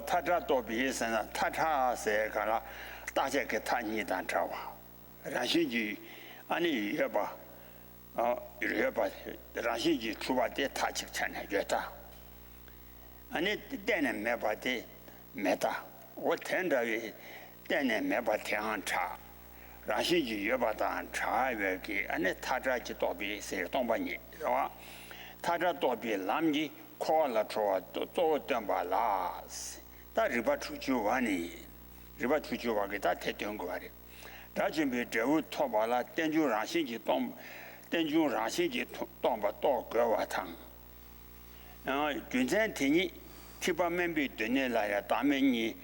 타자 또 비해서는 타자세 가라 다제게 타니단 자와 라신지 아니 해봐 이래봐 라신지 주바데 타직 찬해 줬다 아니 때는 매바데 매다我天着的店内没把天上查，然后就也把它查越给，俺那他这就倒闭是东把你是吧？他这倒闭咱们就靠了说都做点把拉，但日本出去玩呢，日本出去玩给他太点过的，他准备这后拖把了，点就让星期当，点就让星期当把到个瓦汤，然后军山天你，提把门被蹲下来呀，大门你。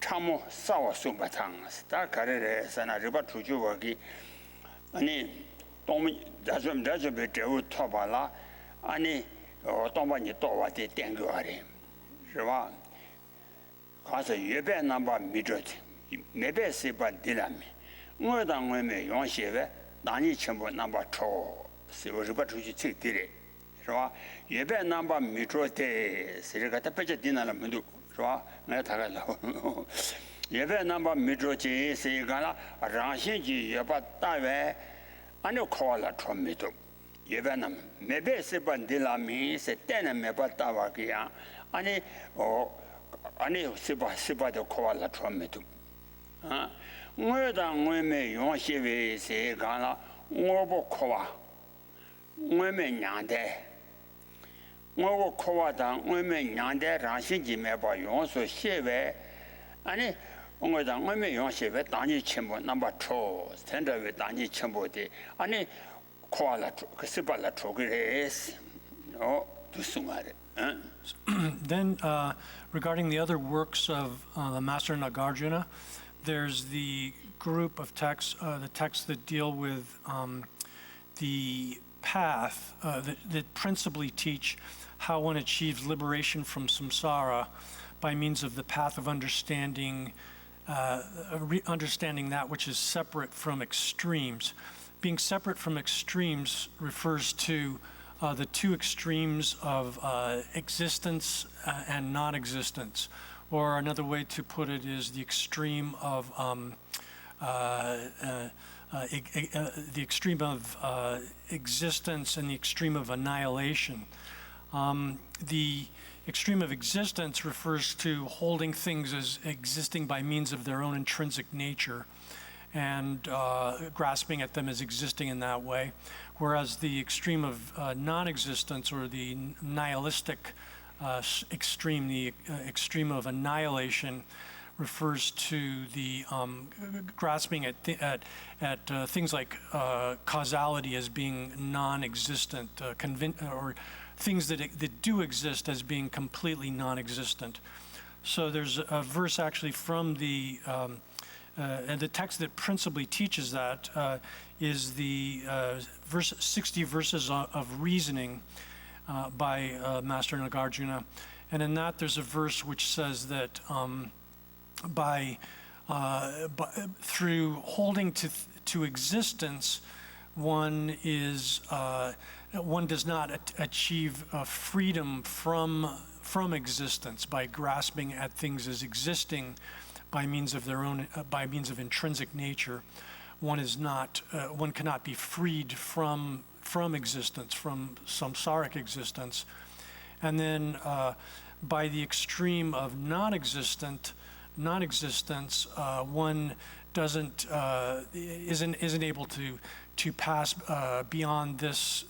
참모 싸워 숨바탕 스타 가르레 사나 리바 투주와기 아니 동 자좀 배우 토발라 아니 동반이 또와데 땡거리 是吧 가서 예배 넘바 미저지 매배 세번 디라미我当我们用写的哪里全部넘바 초是리바 투주 책들이 是吧 예배 넘바 미저데 세르가 답변이 되나는 문도 是吧？我大概了，也别那么没着急，是一个啦，让心机也把单位按照考了出没走，也别那么没别是本地拉米是带那没把单位给样，按你按你是把就考了出没走，啊，我当我们用些为是一个啦，我不考啊，我们娘的。我考完当我们娘的让心机没把用所写为，俺我当我们用写为当你全部那么抽，现在为当你全部的，俺考完了可是把它抽个来，哦，都送来的，嗯。Then, regarding the other works of the Master Nagarjuna, there's the group of texts, the texts that deal with the path that principally teach how one achieves liberation from samsara by means of the path of understanding, understanding that which is separate from extremes. Being separate from extremes refers to the two extremes of existence and non-existence, or another way to put it is the extreme of existence and the extreme of annihilation. The extreme of existence refers to holding things as existing by means of their own intrinsic nature and grasping at them as existing in that way, whereas the extreme of non-existence or the nihilistic extreme, the extreme of annihilation, refers to the grasping at things like causality as being non-existent, or things that do exist as being completely non-existent. So there's a verse actually from the and the text that principally teaches that is the 60 verses of reasoning by Master Nagarjuna, and in that there's a verse which says that through holding to existence, one does not achieve freedom from existence by grasping at things as existing by means of their own by means of intrinsic nature. One cannot be freed from existence, from samsaric existence, and then by the extreme of non-existence, one isn't able to pass beyond this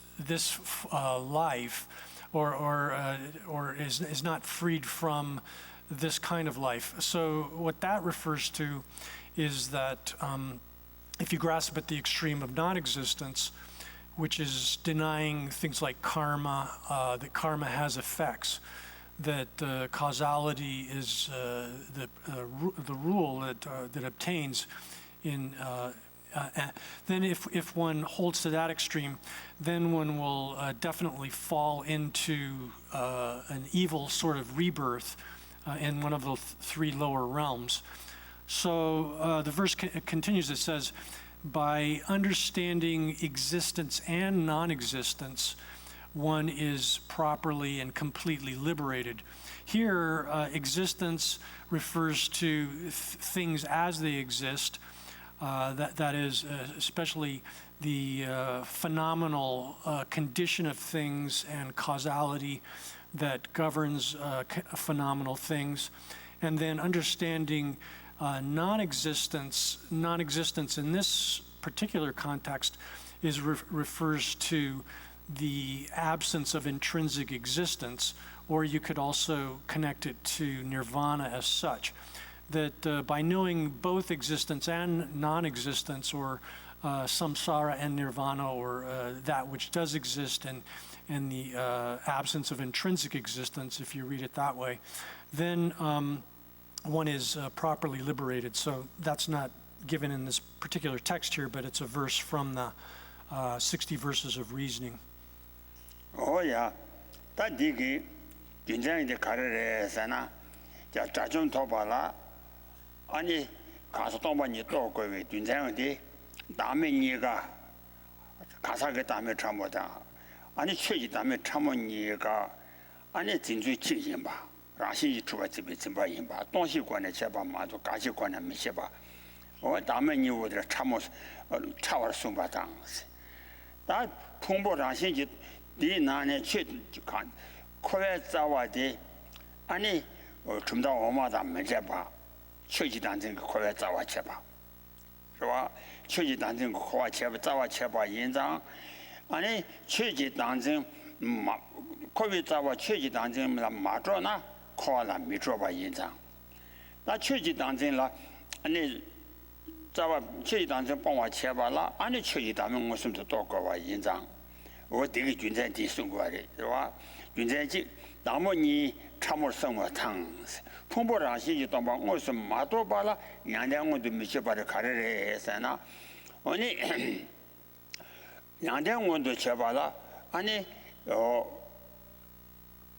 life, or is not freed from this kind of life. So what that refers to is that if you grasp at the extreme of non-existence, which is denying things like karma, that karma has effects, that causality is the rule that obtains in. Then if one holds to that extreme, then one will definitely fall into an evil sort of rebirth in one of the three lower realms. So the verse continues, it says, by understanding existence and non-existence, one is properly and completely liberated. Here, existence refers to things as they exist. That is, especially the phenomenal condition of things and causality that governs phenomenal things. And then understanding non-existence in this particular context refers to the absence of intrinsic existence, or you could also connect it to nirvana as such. That by knowing both existence and non-existence, or samsara and nirvana, or that which does exist and the absence of intrinsic existence, if you read it that way, then one is properly liberated. So that's not given in this particular text here, but it's a verse from the 60 verses of reasoning. Oh yeah, that digi 균쟁이 데 가르래서나 자 자좀 도발라 아니 가서 동반이 또 거기 균쟁이 남의 니가 가사게 다음에 참보다 아니 최지 다음에 참모니가 아니 진주 지인 봐 라시 주가 집에 집바 인바 동시권에 제바 마도 가시권에 미셔봐 어 다음에 니우들 참모 차월 숨바당 다 풍보 라시지 네 나네 최간 코에 자와디 아니 좀더 오마다 메제바 최지 단전 코에 자와 제바是吧确实当真khoa cheba zawa cheba yinzang ani cheji dangzhen ma kowe zawa cheji dangzhen la ma zhuo na khoa la mi zhuo ba yinzang na cheji dangzhen la ani zawa cheji dangzhen bangwa cheba la ani cheji dangzhen wo sum to go ba yinzang wo de ge jun zhen di sung guo de是吧jun zhen ji na mo ni 참을 성어 탕 풍보라 시지 동방 무슨 마도바라 양대원도 미쳐바를 가르래 했잖아 아니 양대원도 쳐봐라 아니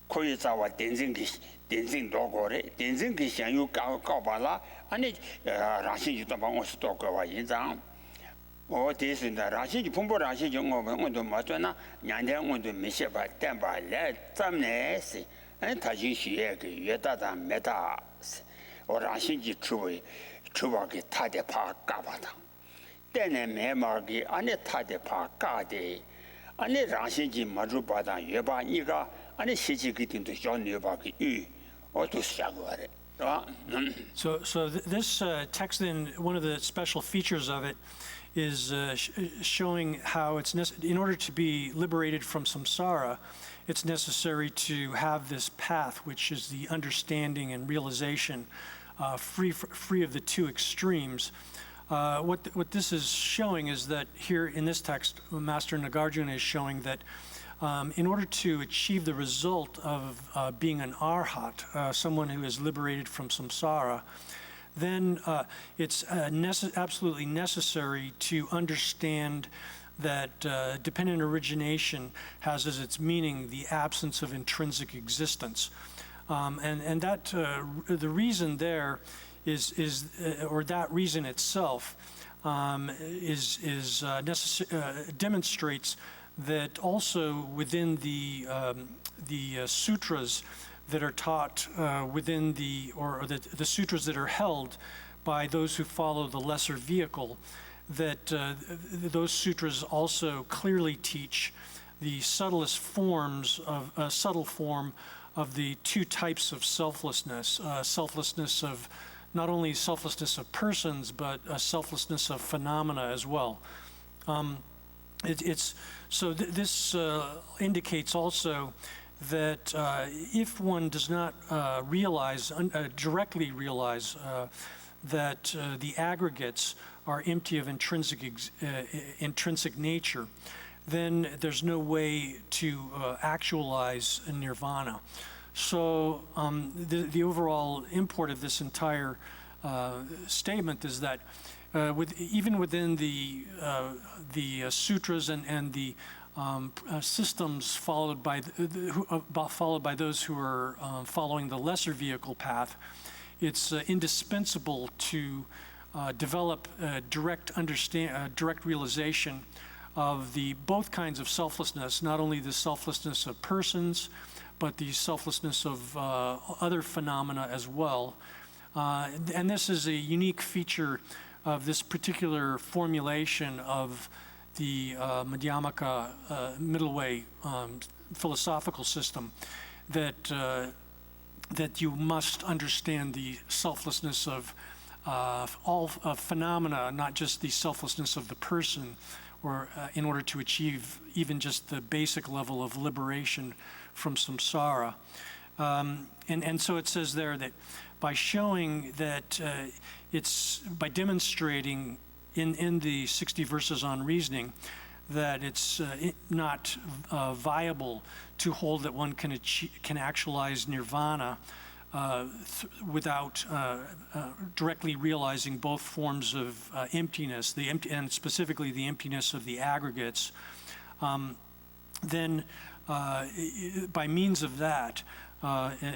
거기 자와 댄싱 도고래 댄싱기 상유 가봐라 아니 라시지 동방 무슨 또 거와 인장 대신다 라시지 풍보라 시지 원도 맞잖아 양대원도 미쳐바 땜바래 짬내시 다시 시에게 예다다 메다 오라신지 추바게 타데파 까바다 때내 매마기 안에 타데파 까데 안에 라신지 마주바다 예바니가 안에 시지기 딘도 쇼니바기 이 어두샤고래 So this text, then, one of the special features of it is showing how it's in order to be liberated from samsara, it's necessary to have this path, which is the understanding and realization, free of the two extremes. What this is showing is that here in this text, Master Nagarjuna is showing that in order to achieve the result of being an arhat, someone who is liberated from samsara, then it's absolutely necessary to understand that dependent origination has as its meaning the absence of intrinsic existence. And that the reason there is or that reason itself demonstrates that also within the sutras that are taught within the sutras that are held by those who follow the lesser vehicle, that those sutras also clearly teach the subtlest forms of subtle form of the two types of selflessness, selflessness of not only selflessness of persons, but selflessness of phenomena as well. This indicates also that if one does not directly realize that the aggregates are empty of intrinsic nature, then there's no way to actualize nirvana. So the overall import of this entire statement is that even within the sutras and the systems followed by those who are following the lesser vehicle path, it's indispensable to develop direct realization of the both kinds of selflessness, not only the selflessness of persons, but the selflessness of other phenomena as well. And this is a unique feature of this particular formulation of the Madhyamaka middle way philosophical system, that you must understand the selflessness of all phenomena, not just the selflessness of the person, or in order to achieve even just the basic level of liberation from samsara. And so it says there that by showing that by demonstrating in the 60 verses on reasoning that it's not viable to hold that one can actualize nirvana without directly realizing both forms of emptiness, and specifically the emptiness of the aggregates, then by means of that,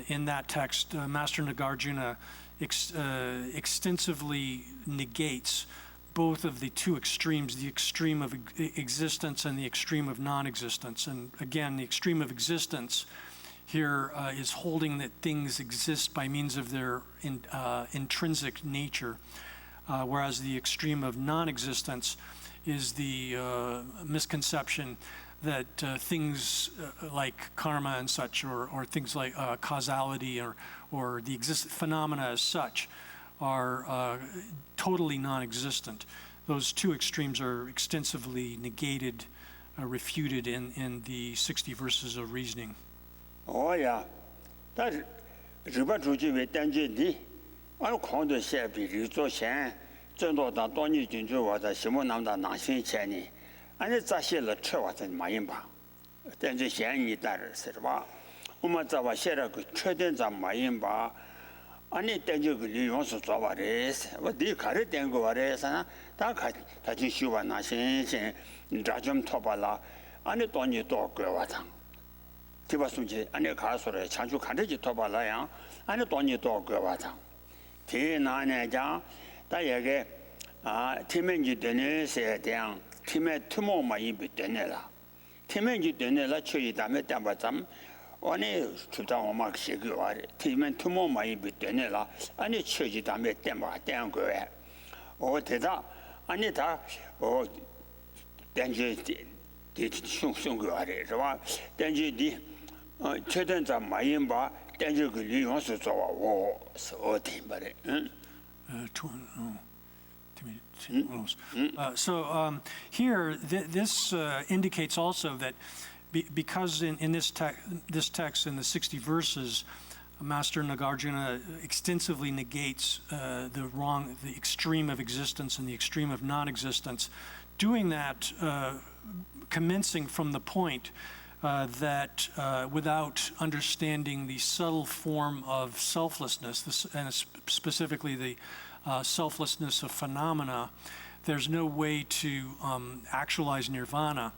in that text, Master Nagarjuna extensively negates both of the two extremes, the extreme of existence and the extreme of non-existence. And again, the extreme of existence here is holding that things exist by means of their intrinsic nature, whereas the extreme of non-existence is the misconception that things like karma and such, or things like causality, or the phenomena as such, are totally non-existent. Those two extremes are extensively negated, refuted in the 60 verses of reasoning. Oh yeah, that riba chuji we danji di, an kong de xie bi ri zuo xian, zhen duo dang duo ni jun zhu wa zai xi mo nam da nang xin qian ni, an de zai xie le che wa zai ma yin ba, danji xian ni da re se ba, wo ma zai wa xie le ge che den zai ma yin ba, an de danji ge li yong su zuo wa re se, wo di ka re den ge wa re se na, da ka ta jin xu wa nang xin xin, zha zhen to ba la, an de duo ni duo ge wa zang. 티바숨지 안에 가서래 자주 간대지 토발라야 안에 돈이 또 그와장 티나네자 다에게 티면지 되네 세대양 티메 투모마 이비 되네라 티면지 되네라 추이 다음에 담바잠 아니 주장 오막 시그와리 티면 투모마 이비 되네라 아니 추이 다음에 담바 대양 거에 대다 아니 다어 댄지 슝슝거와리 저와 댄지 디 최대한 마인바 댄지 그 리용수 저와 오 어디 말에 So here, this indicates also that because in this text, in the 60 verses, Master Nagarjuna extensively negates the extreme of existence and the extreme of non-existence, doing that commencing from the point that without understanding the subtle form of selflessness, and specifically the selflessness of phenomena, there's no way to actualize nirvana.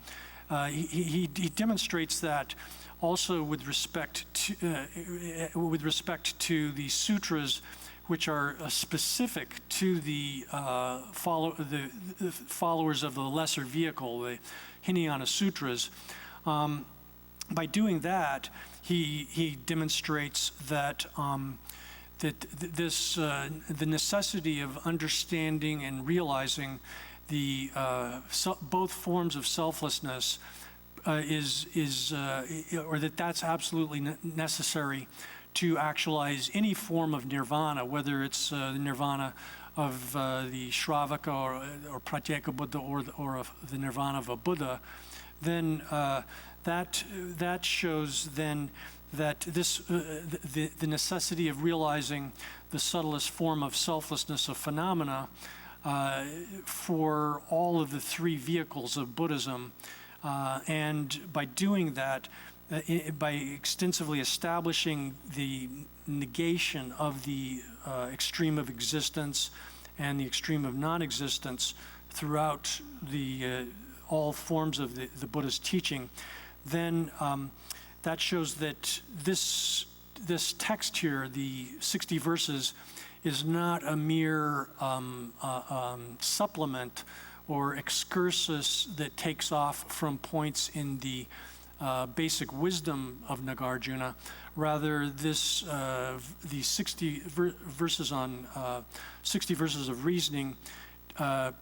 He demonstrates that also with respect to the sutras, which are specific to the followers of the lesser vehicle, the Hinayana Sutras. By doing that, he demonstrates that the necessity of understanding and realizing the both forms of selflessness or that's absolutely necessary to actualize any form of nirvana, whether it's the nirvana of the Shravaka or Pratyeka Buddha or the nirvana of a Buddha. Then that shows then that the necessity of realizing the subtlest form of selflessness of phenomena for all of the three vehicles of Buddhism, and by doing that, by extensively establishing the negation of the extreme of existence and the extreme of non-existence throughout all forms of the Buddha's teaching, then that shows that this text here, the 60 verses, is not a mere supplement or excursus that takes off from points in the basic wisdom of Nagarjuna. Rather, these 60 verses on 60 verses of reasoning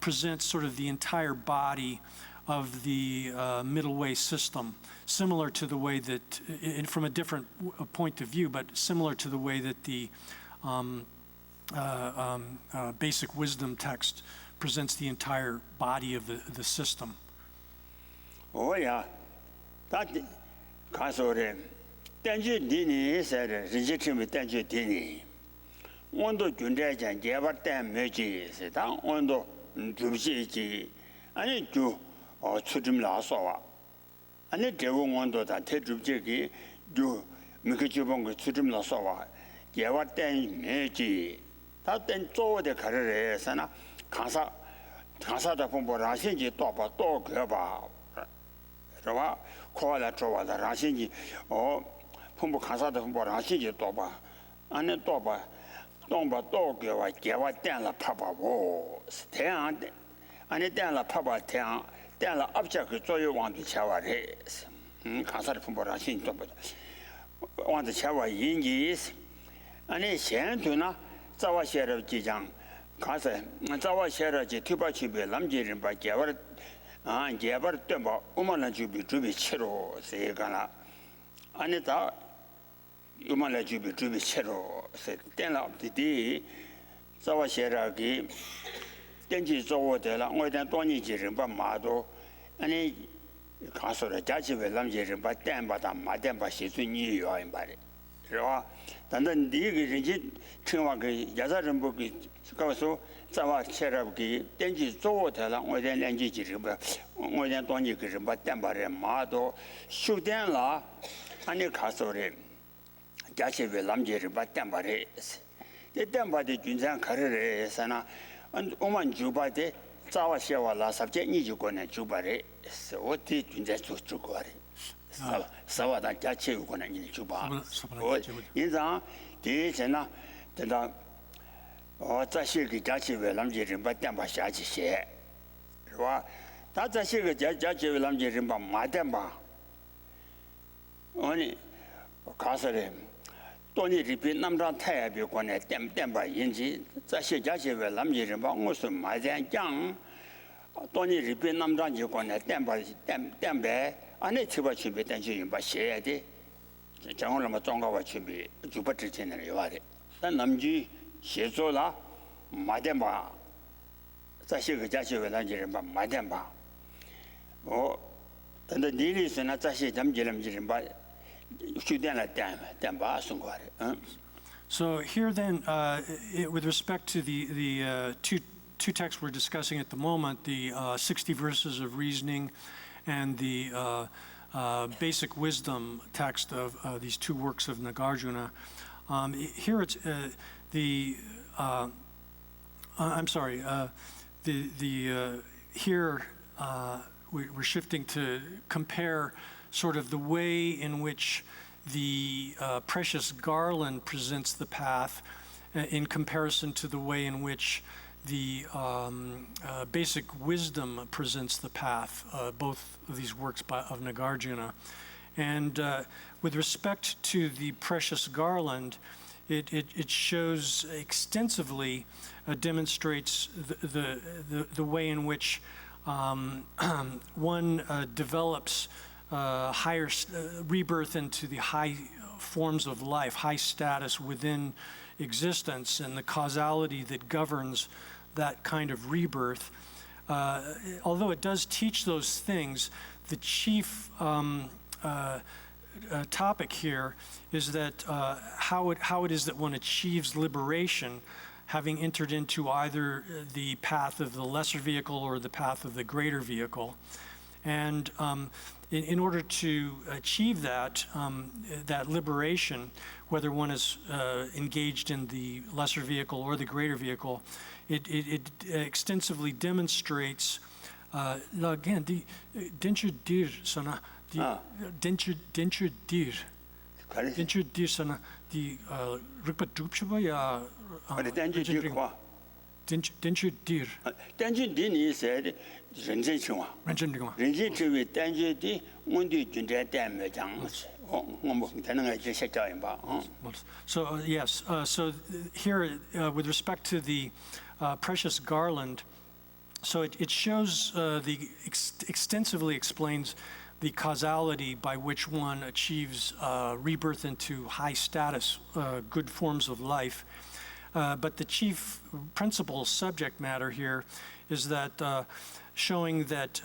presents sort of the entire body of the middle way system, similar to the way that, from a different point of view, but similar to the way that the basic wisdom text presents the entire body of the system. Oh yeah, that kasore. Tenju dini said, "Rejection with tenju dini." Ondo jundejan jevar tem meji se dan ondo jubji ani ju chudim la sowa. Ani dewo ondo da te jubji gi ju mikjubong chudim la sowa. Jevar tem meji. Da ten zo de karere sana kansa da pombo rasinji to ba to geba. Rawa koala chowa da rasinji pombo kansa da pombo rasinji to ba. Ani to ba 동바 도교와 개와 땡라 파바고 태양 아니 땡라 파바 태양 땡라 업적을 조여 왕도 차와래 가사를 품보라 신도 왕도 차와 인지 아니 현도나 자와셔를 지장 가서 자와셔를 투바치베 남지rin 바 개와 개와 땡바 오만나 주비 치로 세가나 아니다 요만나 주비 치로 땡라 업디디 자와셔라기 땡지 조어들라 어디다 돈이 지rin 바 마도 아니 가서라 자집에 남지rin 바 땡바다 마땡바 시순이 요인 바래 그러와 단단 니게 이제 청와그 야자른 보기 가서 자와셔라기 땡지 조어들라 어디다 땡지 지rin 바 어디다 돈이 그rin 바 땡바래 마도 슈된라 아니 가서래 자집에 남지rin 바 땡바래 땡바데 군산 가르래 sana 오만 주바데 자와셔와라 sabje 니주고네 주바래 어디 군자 주고래 사와다 자체고네 니 주바 인자 대전나 된다 자식이 자체에 남지rin 바 땡바 샤지셰 와 다자식이 자체에 남지rin 바 마땡바 아니 가서래 돈이 리빈 남자 태비 관에 땜바 인지 자세 자세에 남지rin 바 무슨 마장장 돈이 리빈 남자 관에 땜배 안에 집어 집에 땡지인 바 해야 돼 장원을 정가와 집이 주버트 채널에 와래 난 남지写作라 마덴바 자세 자세에 남지rin 바 마덴바 근데 니리스나 자세 잠지름지rin 바 So here then, with respect to the two texts we're discussing at the moment, the 60 verses of reasoning and the basic wisdom text of these two works of Nagarjuna, here it's here we're shifting to compare sort of the way in which the precious Garland presents the path in comparison to the way in which the basic wisdom presents the path, both of these works of Nagarjuna. And with respect to the precious Garland, it shows extensively, demonstrates the way in which one develops higher rebirth into the high forms of life, high status within existence, and the causality that governs that kind of rebirth. Although it does teach those things, the chief topic here is that how it is that one achieves liberation, having entered into either the path of the lesser vehicle or the path of the greater vehicle. And in order to achieve that liberation, whether one is engaged in the lesser vehicle or the greater vehicle, it extensively demonstrates. Again, denture dir sana denture dir sana the rukpa dupchaba ya. didn't you dir? 但是你说的人生情况，人生之为但是的我对军队单没讲，我们才能够这些教育吧，So yes, so here with respect to the precious garland, so it shows extensively explains the causality by which one achieves rebirth into high status, good forms of life. But the chief principal subject matter here is that showing that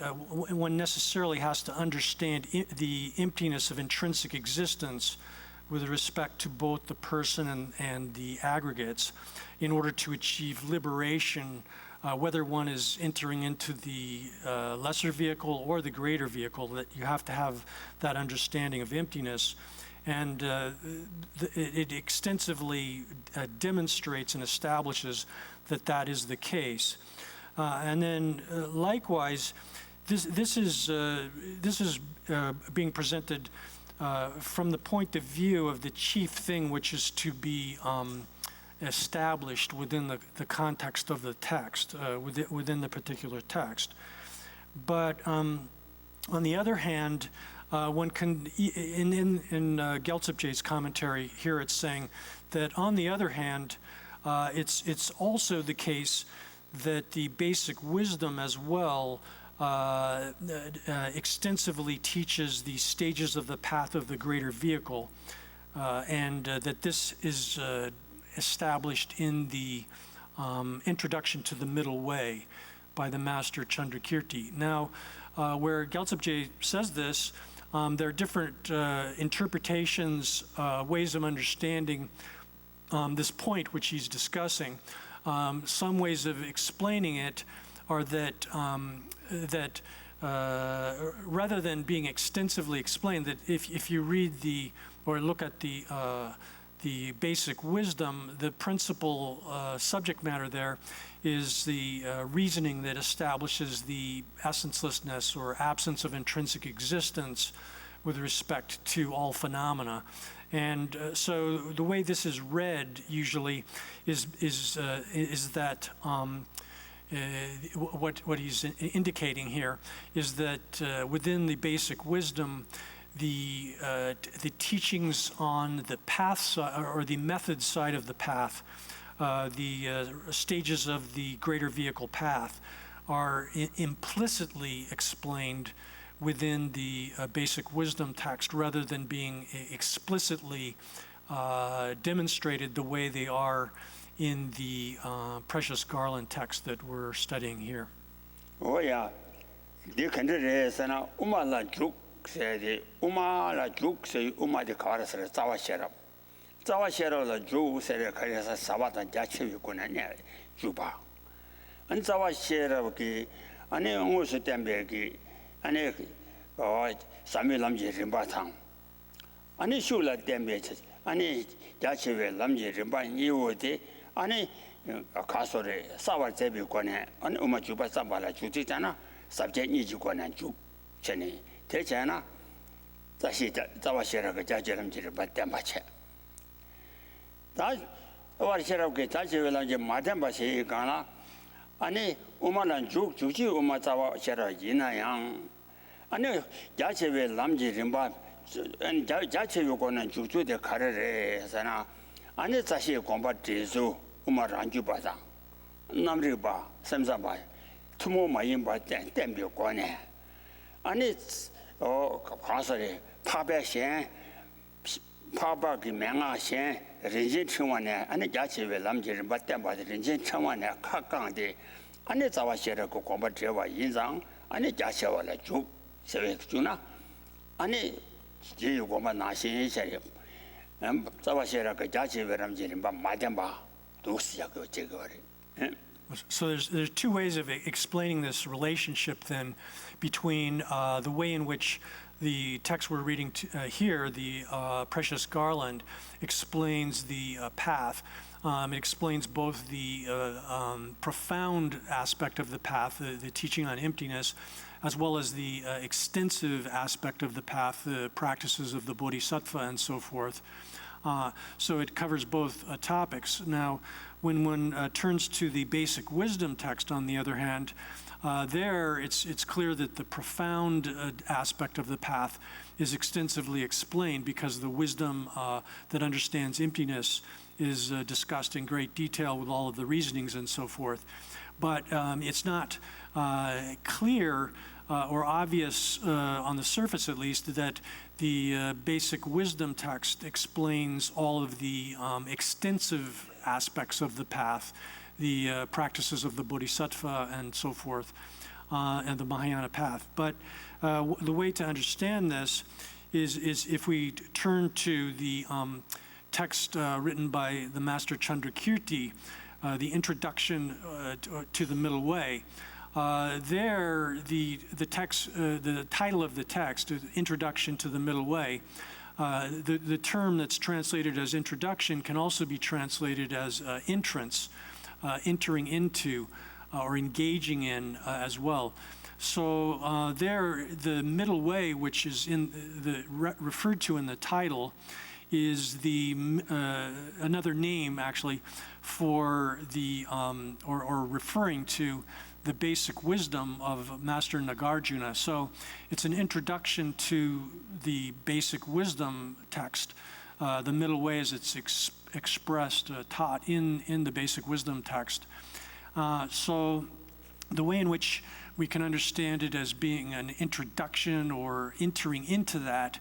one necessarily has to understand the emptiness of intrinsic existence with respect to both the person and the aggregates in order to achieve liberation, whether one is entering into the lesser vehicle or the greater vehicle, that you have to have that understanding of emptiness. And it extensively demonstrates and establishes that that is the case. And then likewise, this is being presented from the point of view of the chief thing, which is to be established within the context of the text, within the particular text. But on the other hand, one can, in Gyaltsabje's commentary here, it's saying that on the other hand, it's also the case that the basic wisdom as well extensively teaches the stages of the path of the greater vehicle, and that this is established in the introduction to the middle way by the master Chandrakirti. Now, where Gyaltsabje says this, there are different interpretations, ways of understanding this point which he's discussing. Some ways of explaining it are that rather than being extensively explained, that if you read or look at the basic wisdom, the principal subject matter there is the reasoning that establishes the essencelessness or absence of intrinsic existence with respect to all phenomena. And so the way this is read usually is that what he's indicating here is that within the basic wisdom, the teachings on the path side, or the method side of the path, the stages of the greater vehicle path, are implicitly explained within the basic wisdom text rather than being explicitly demonstrated the way they are in the precious Garland text that we're studying here. Oh yeah, they can do this and umala juk said umala juk say umadi karas zawa sherab. Zawa sherab la ju said karasa sabata jachi kunanya juba. And zawa sherab ki ane ungusu tembe ane sami lamji rimba tang. Ane shula tembe ane jachi lamji rimba niwote ane kasore sawa zebi kone ane uma juba sabala juti tana sabje niji kone ju chene te chena zashi zawa shera ga jaji lamji rimba temba che. Da war shera ke jaji lamji ma temba che kana ane uma lan juji uma zawa shera yina yang ane jaji lamji rimba ane jaji kone juju de karere sana ane zashi komba dezu uma ranju bada namri ba samsa ba tumo mayin ba tembe kone ane kasare pabe shen paba ki menga shen rinjin chungwane ane jachi we lamji rimba temba rinjin chungwane kakang de ane zawa shere ko komba dewa yinzang ane jachi wala ju sewe juna ane jiyu komba nashin shere zawa shere ko jachi we lamji rimba ma temba. So there's two ways of explaining this relationship then between the way in which the text we're reading here, the precious Garland, explains the path. It explains both the profound aspect of the path, the teaching on emptiness, as well as the extensive aspect of the path, the practices of the Bodhisattva and so forth. So it covers both topics. Now, when one turns to the basic wisdom text, on the other hand, there it's clear that the profound aspect of the path is extensively explained, because the wisdom that understands emptiness is discussed in great detail with all of the reasonings and so forth. But it's not clear or obvious on the surface, at least, that the basic wisdom text explains all of the extensive aspects of the path, the practices of the Bodhisattva and so forth, and the Mahayana path. But the way to understand this is if we turn to the text written by the Master Chandrakirti, the introduction to the Middle Way. There, the text, the title of the text, Introduction to the Middle Way, the term that's translated as introduction can also be translated as entrance, entering into, or engaging in as well. So there, the middle way, which is referred to in the title, is the another name actually for the or referring to the basic wisdom of Master Nagarjuna. So it's an introduction to the basic wisdom text, the middle way as it's expressed, taught in the basic wisdom text. So the way in which we can understand it as being an introduction or entering into that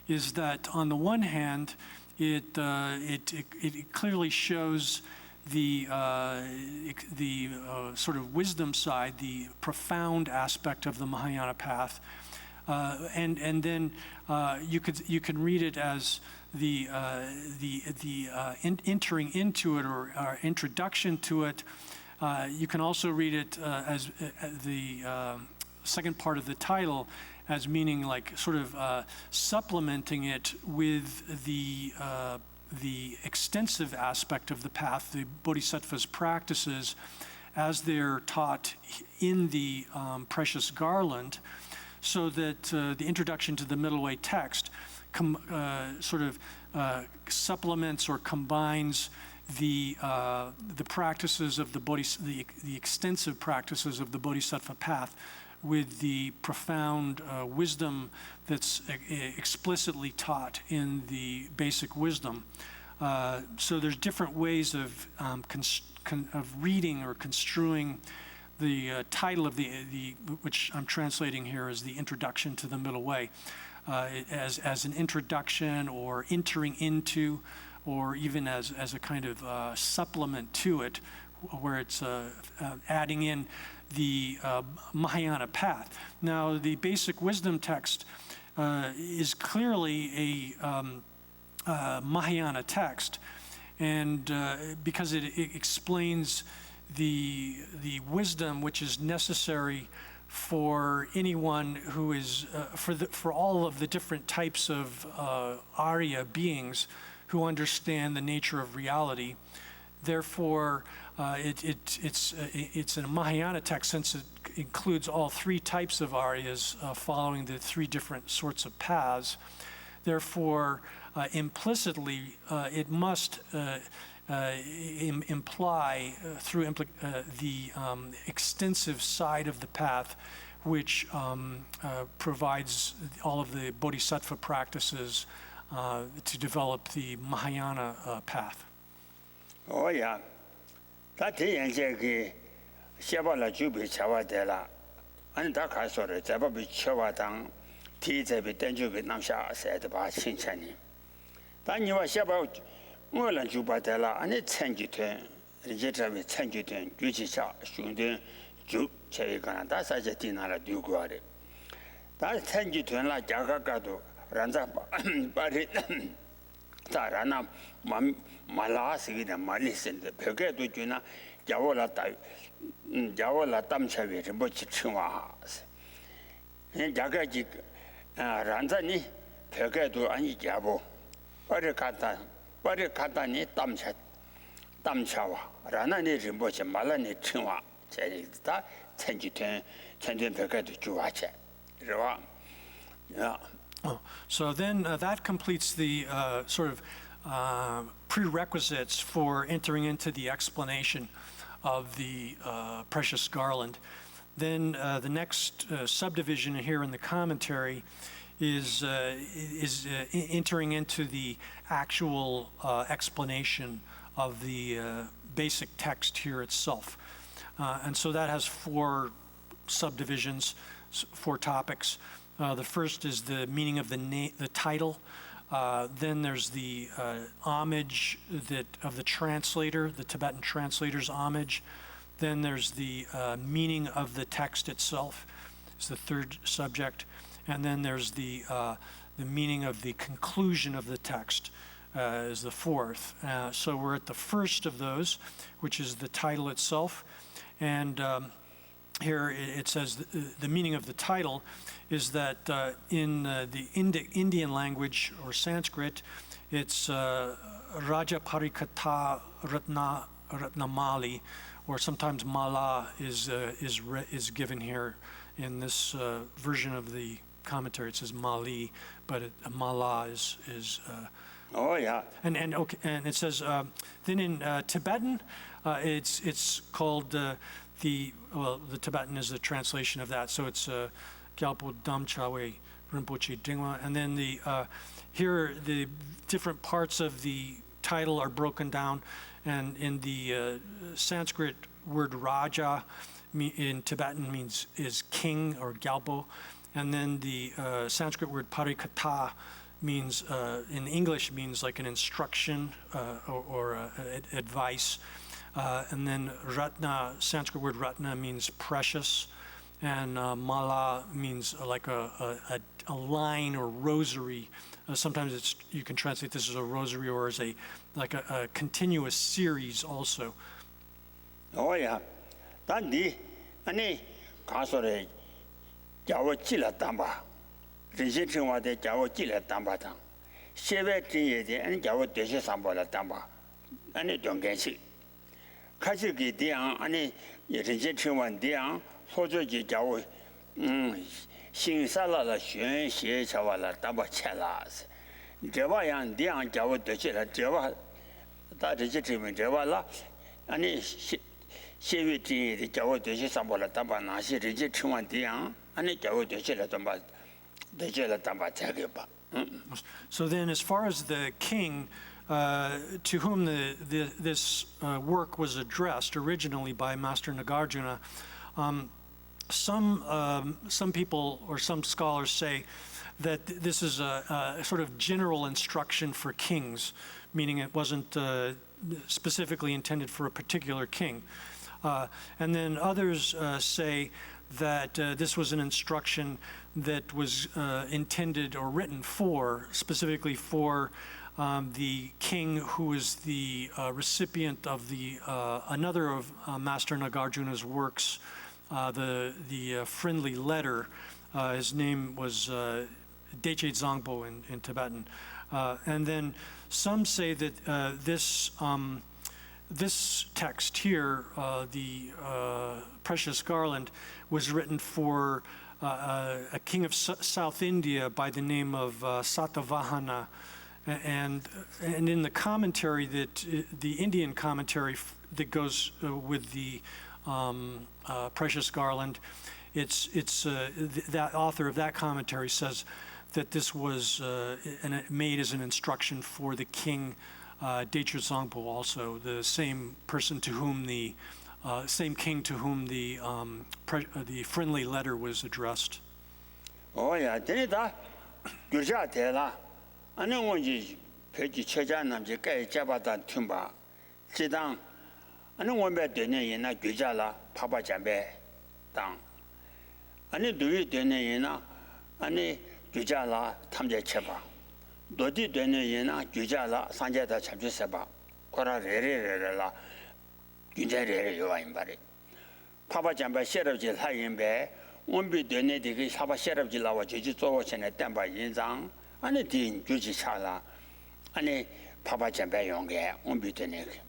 is that, on the one hand, it clearly shows the sort of wisdom side, the profound aspect of the Mahayana path, and then you can read it as the entering into it, or introduction to it. You can also read it as the second part of the title, as meaning like sort of supplementing it with the extensive aspect of the path, the Bodhisattva's practices, as they're taught in the precious Garland, so that the introduction to the Middle Way text sort of supplements or combines the practices of the extensive practices of the Bodhisattva path with the profound wisdom that's explicitly taught in the basic wisdom. So there's different ways of reading or construing the title of the which I'm translating here as the Introduction to the Middle Way, as an introduction or entering into, or even as a kind of supplement to it, where it's adding in the Mahayana path. Now, the basic wisdom text is clearly a Mahayana text, and because it explains the wisdom which is necessary for anyone who is for all of the different types of Arya beings who understand the nature of reality. Therefore, it's a Mahayana text, since it includes all three types of Aryas following the three different sorts of paths. Therefore, implicitly, it must imply through the extensive side of the path, which provides all of the Bodhisattva practices to develop the Mahayana path. Oh yeah, that is a Shabala Jubi Chawadela, and that I saw it, Zababi Chawadang, Tea be danger with Namsha said about Chinchani. Then you was about Molan Jubatella, and it's Sanjutan, Jetta with Sanjutan, Jujicha, Shundan, Ju, Cherigana, that's a Jetina do got it. That's Sanjutan like Jagagado, Ranzapa, but it. Tarana Malasi and Malis and the Pegatuina, Javola Tamchavi, Bochichua. And Jagajik Ranzani, Pegatu and Javo, Barikatani Tamchawa, Ranani Rimbocha, Malani Chua, Cherita, Tenjitan, Pegatu Juacha. Yeah. So then that completes the sort of prerequisites for entering into the explanation of the precious garland. Then the next subdivision here in the commentary is entering into the actual explanation of the basic text here itself. And so that has 4 subdivisions, 4 topics. The first is the meaning of the title. Then there's the homage of the translator, the Tibetan translator's homage. Then there's the meaning of the text itself, is the 3rd subject. And then there's the meaning of the conclusion of the text, is the 4th. So we're at the first of those, which is the title itself. And here it says the meaning of the title is that in the Indian language or Sanskrit, it's Raja Parikatha Ratnamali, or sometimes Mala is given here in this version of the commentary. It says Mali, but Mala is oh yeah. And it says then in Tibetan, it's called the Tibetan is the translation of that. So it's Gyalpo Damchawe Rinpoche Dingwa, and then here the different parts of the title are broken down, and in the Sanskrit word Raja in Tibetan is king or Gyalpo, and then the Sanskrit word Parikatha means in English means like an instruction or advice, and then Ratna, Sanskrit word Ratna means precious, and Mala means like a line or rosary. Sometimes you can translate this as a rosary or as a continuous series also. Oh yeah. Tandi ani kasore jawo chila tamba. Rinse chingwa de jawo chila tamba tang. Shebe tinye de ani jawo deshe sambo la tamba. Ani donggensi. Kashi ki diang ani rinse chingwa diang sojo ji jawo xing sala la xuan xie chawa la tamba chela. Jewa yang diang jawo deshe la jewa da rinse chingwa jewa la ani xiewe tinye de jawo deshe sambo la tamba nasi rinse chingwa diang ani jawo deshe la tamba So then, as far as the king to whom this work was addressed originally by Master Nagarjuna, some people or some scholars say that this is a sort of general instruction for kings, meaning it wasn't specifically intended for a particular king. And then others say that this was an instruction that was intended or written specifically for the king who is the recipient of another of Master Nagarjuna's works, the friendly letter. His name was Deche Zangpo in Tibetan. And then some say that this text here, the Precious Garland, was written for a king of South India by the name of Satavahana, and in the commentary the Indian commentary that goes with the Precious Garland, that author of that commentary says that this was made as an instruction for the king Deche Zangpo, also the same person to whom same king to whom the friendly letter was addressed. Oh yeah, then that Gurja Tela. I know when you pay Chejan and the Gay Jabatan Tumba. Chidang. I know one bed dinner in a Gujala, Papa Jambe down. I need to eat dinner in a Gujala Tamja Cheba. Dodi dinner in a Gujala Sanjata Chabisaba. Kora Rere la. Papa Jamba Sherabji Hayin Bear, won't be donated his Haba Sherabji Lawa Jizo and a Tamba Yinzang, and a Dean Juji Chala, and a Papa Jamba Yonga, won't be donated.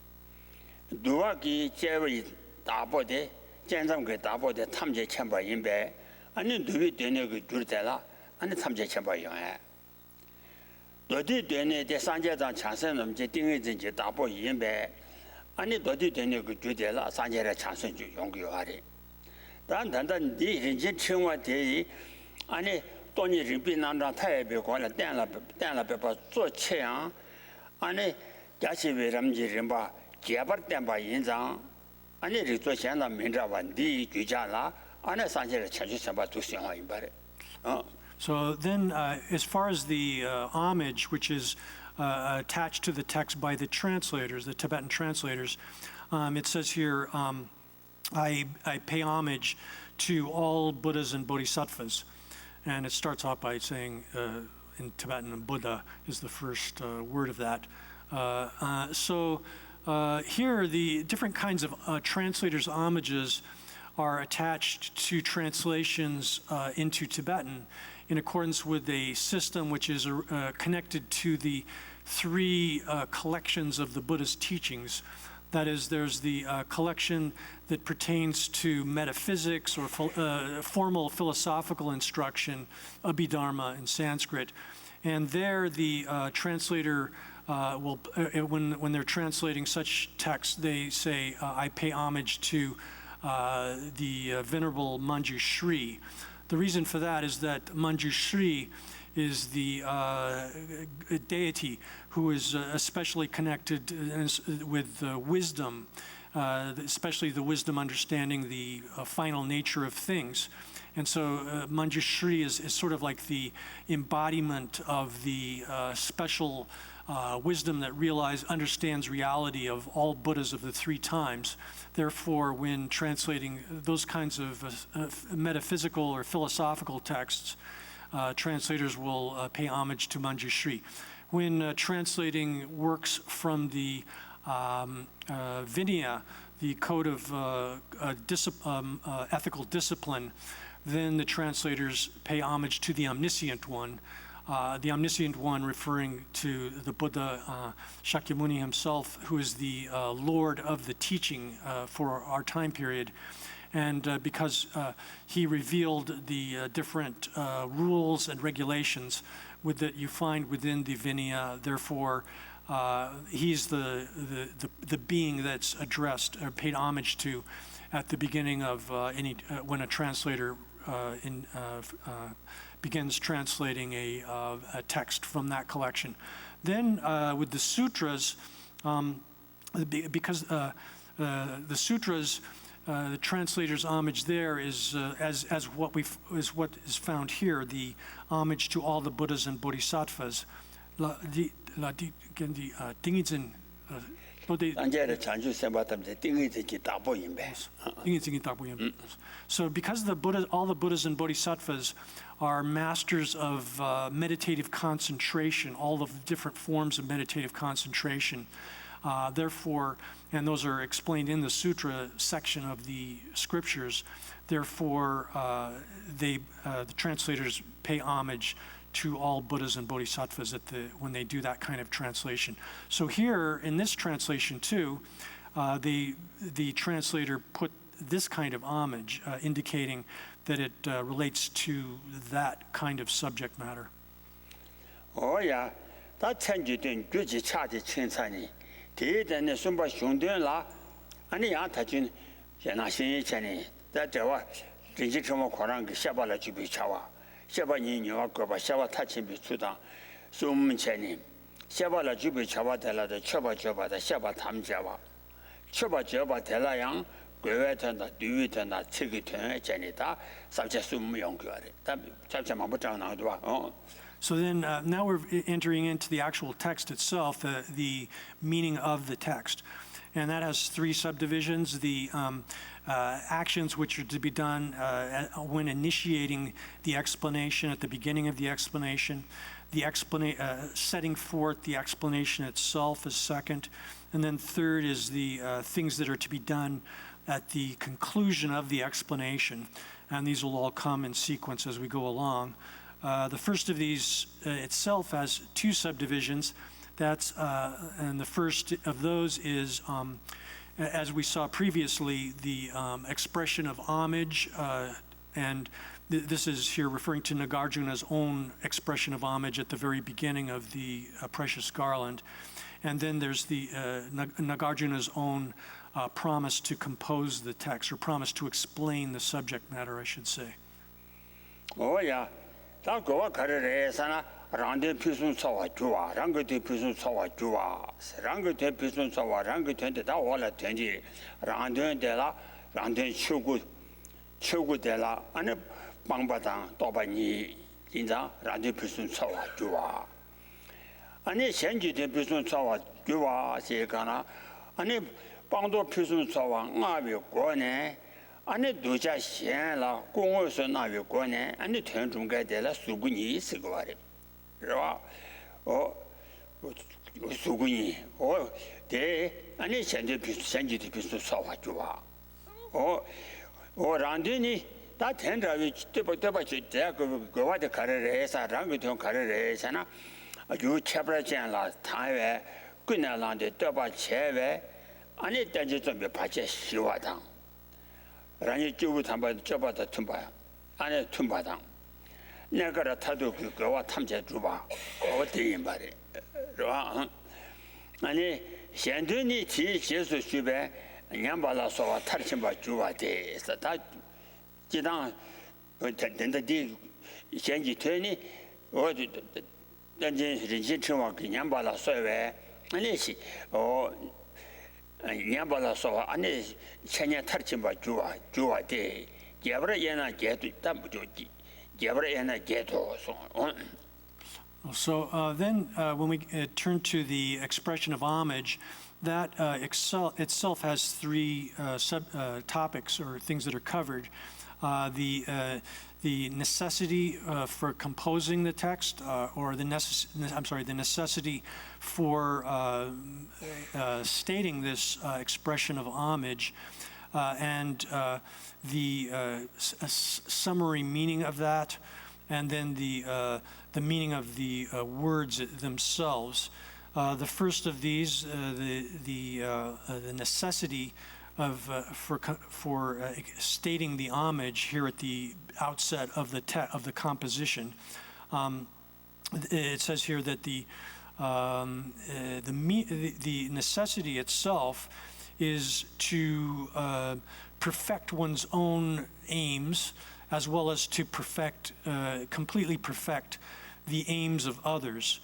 Duaki Jerry Dabode, Jensam get Dabode, Tamja Chamber in Bear, and then do it donated Jurtella, and the Tamja Chamber Yonga. 도디 되네 대상제장 찬선은 이제 띵의진지 다보 이인배 아니 도디 되네 그 주제라 상제의 찬선주 용기하리 단단단 니 인진 청와 대이 아니 돈이 리빈난다 타입에 관련 단라做钱 아니假期为什么人吧结巴点吧印章 아니 리조 현在民众问题居家啦 아니 상제의 찬수什么都想好一般的 So then, as far as the homage, which is attached to the text by the translators, the Tibetan translators, it says here, I pay homage to all Buddhas and Bodhisattvas. And it starts off by saying, in Tibetan, Buddha is the first word of that. So here, the different kinds of translators' homages are attached to translations into Tibetan in accordance with a system which is connected to the three collections of the Buddha's teachings. That is, there's the collection that pertains to metaphysics or formal philosophical instruction, Abhidharma in Sanskrit. And there the translator will, when they're translating such texts, they say, I pay homage to the Venerable Manjushri. The reason for that is that Manjushri is the deity who is especially connected with wisdom, especially the wisdom understanding the final nature of things. And so Manjushri is sort of like the embodiment of the special wisdom that understands reality of all Buddhas of the three times. Therefore, when translating those kinds of metaphysical or philosophical texts, translators will pay homage to Manjushri. When translating works from the Vinaya, the code of ethical discipline, then the translators pay homage to the Omniscient One. The Omniscient One referring to the Buddha Shakyamuni himself, who is the Lord of the teaching for our time period. And because he revealed the different rules and regulations that you find within the Vinaya, therefore he's the being that's addressed or paid homage to at the beginning of when a translator begins translating a text from that collection. Then with the sutras, because the sutras, the translator's homage there is as what is found here, the homage to all the Buddhas and Bodhisattvas. So because all the Buddhas and Bodhisattvas are masters of meditative concentration, all of the different forms of meditative concentration, therefore, and those are explained in the sutra section of the scriptures, therefore the translators pay homage to all Buddhas and Bodhisattvas when they do that kind of translation. So here in this translation too, the translator put this kind of homage, indicating that it relates to that kind of subject matter. Oh yeah, that change in Guji Chati Chinsani. Then Sumba Shundun La, and the Antachin, Yanashi Chani, that there were Rinjikamo Korang, Shabala Chibichawa, Shabani, Yokoba, Shaba Tachin Bichuda, Sum Chani, Shabala Jubichawa, the Choba Joba, the Shaba Tam Java, Choba Joba Telayang, Guetan, the Duitan, the Tigitan, Janita, such as Sum Yonguari, such a Mabutan. So then now we're entering into the actual text itself, the meaning of the text. And that has three subdivisions: the actions which are to be done when initiating the explanation at the beginning of the explanation, the setting forth the explanation itself is second, and then third is the things that are to be done at the conclusion of the explanation. And these will all come in sequence as we go along. The first of these itself has two subdivisions. And the first of those is, as we saw previously, the expression of homage and this is here referring to Nagarjuna's own expression of homage at the very beginning of the Precious Garland. And then there's the Nagarjuna's own promise to compose the text, or promise to explain the subject matter, I should say. Oh, yeah. 다 고와 가르레사나 랑데 피순 사와 주와 랑게 피순 사와 주와 랑게 피순 사와 랑게 텐데 다 올라 텐지 랑데 데라 랑데 추구 데라 아니 방바당 또바니 인자 랑데 피순 사와 주와 아니 현지데 피순 사와 주와 세가나 아니 방도 피순 사와 나비 고네 아니 도자 현라 공원에서 나비 고네 아니天中该데라 수군이 있을 거 말이야. 수군이 대 아니 현지도 비슷 사와 주와 란데니 다 텐라위 때부터 진짜 그거와도 가르래 해서 랑도 가르래 해서나 아주 차브라잖아 타외 끝나란데 떠봐 제외 아니 단지 좀 받지 시와당 라니 주부 담바 접어다 tum바야 안에 tum바당 내가 타도 그거와 탐제 주바 어디 말이 아니 현준이 지jesu 주배 냠발라서와 탈침바 주와데 다 지당 된다디 현지 되니 어디 단지 진짜와 냠발라서에 아니시 냠발라서 아니 천년 탈침바 주와데 개버에나 개도 담부지 개버에나 개도 So then when we turn to the expression of homage, that itself has three topics or things that are covered. The necessity for composing the text, or the necessity for stating this expression of homage, and the summary meaning of that, and then the meaning of the words themselves. The first of these, the necessity for stating the homage here at the outset of the composition. It says here that the necessity itself is to perfect one's own aims, as well as to completely perfect the aims of others.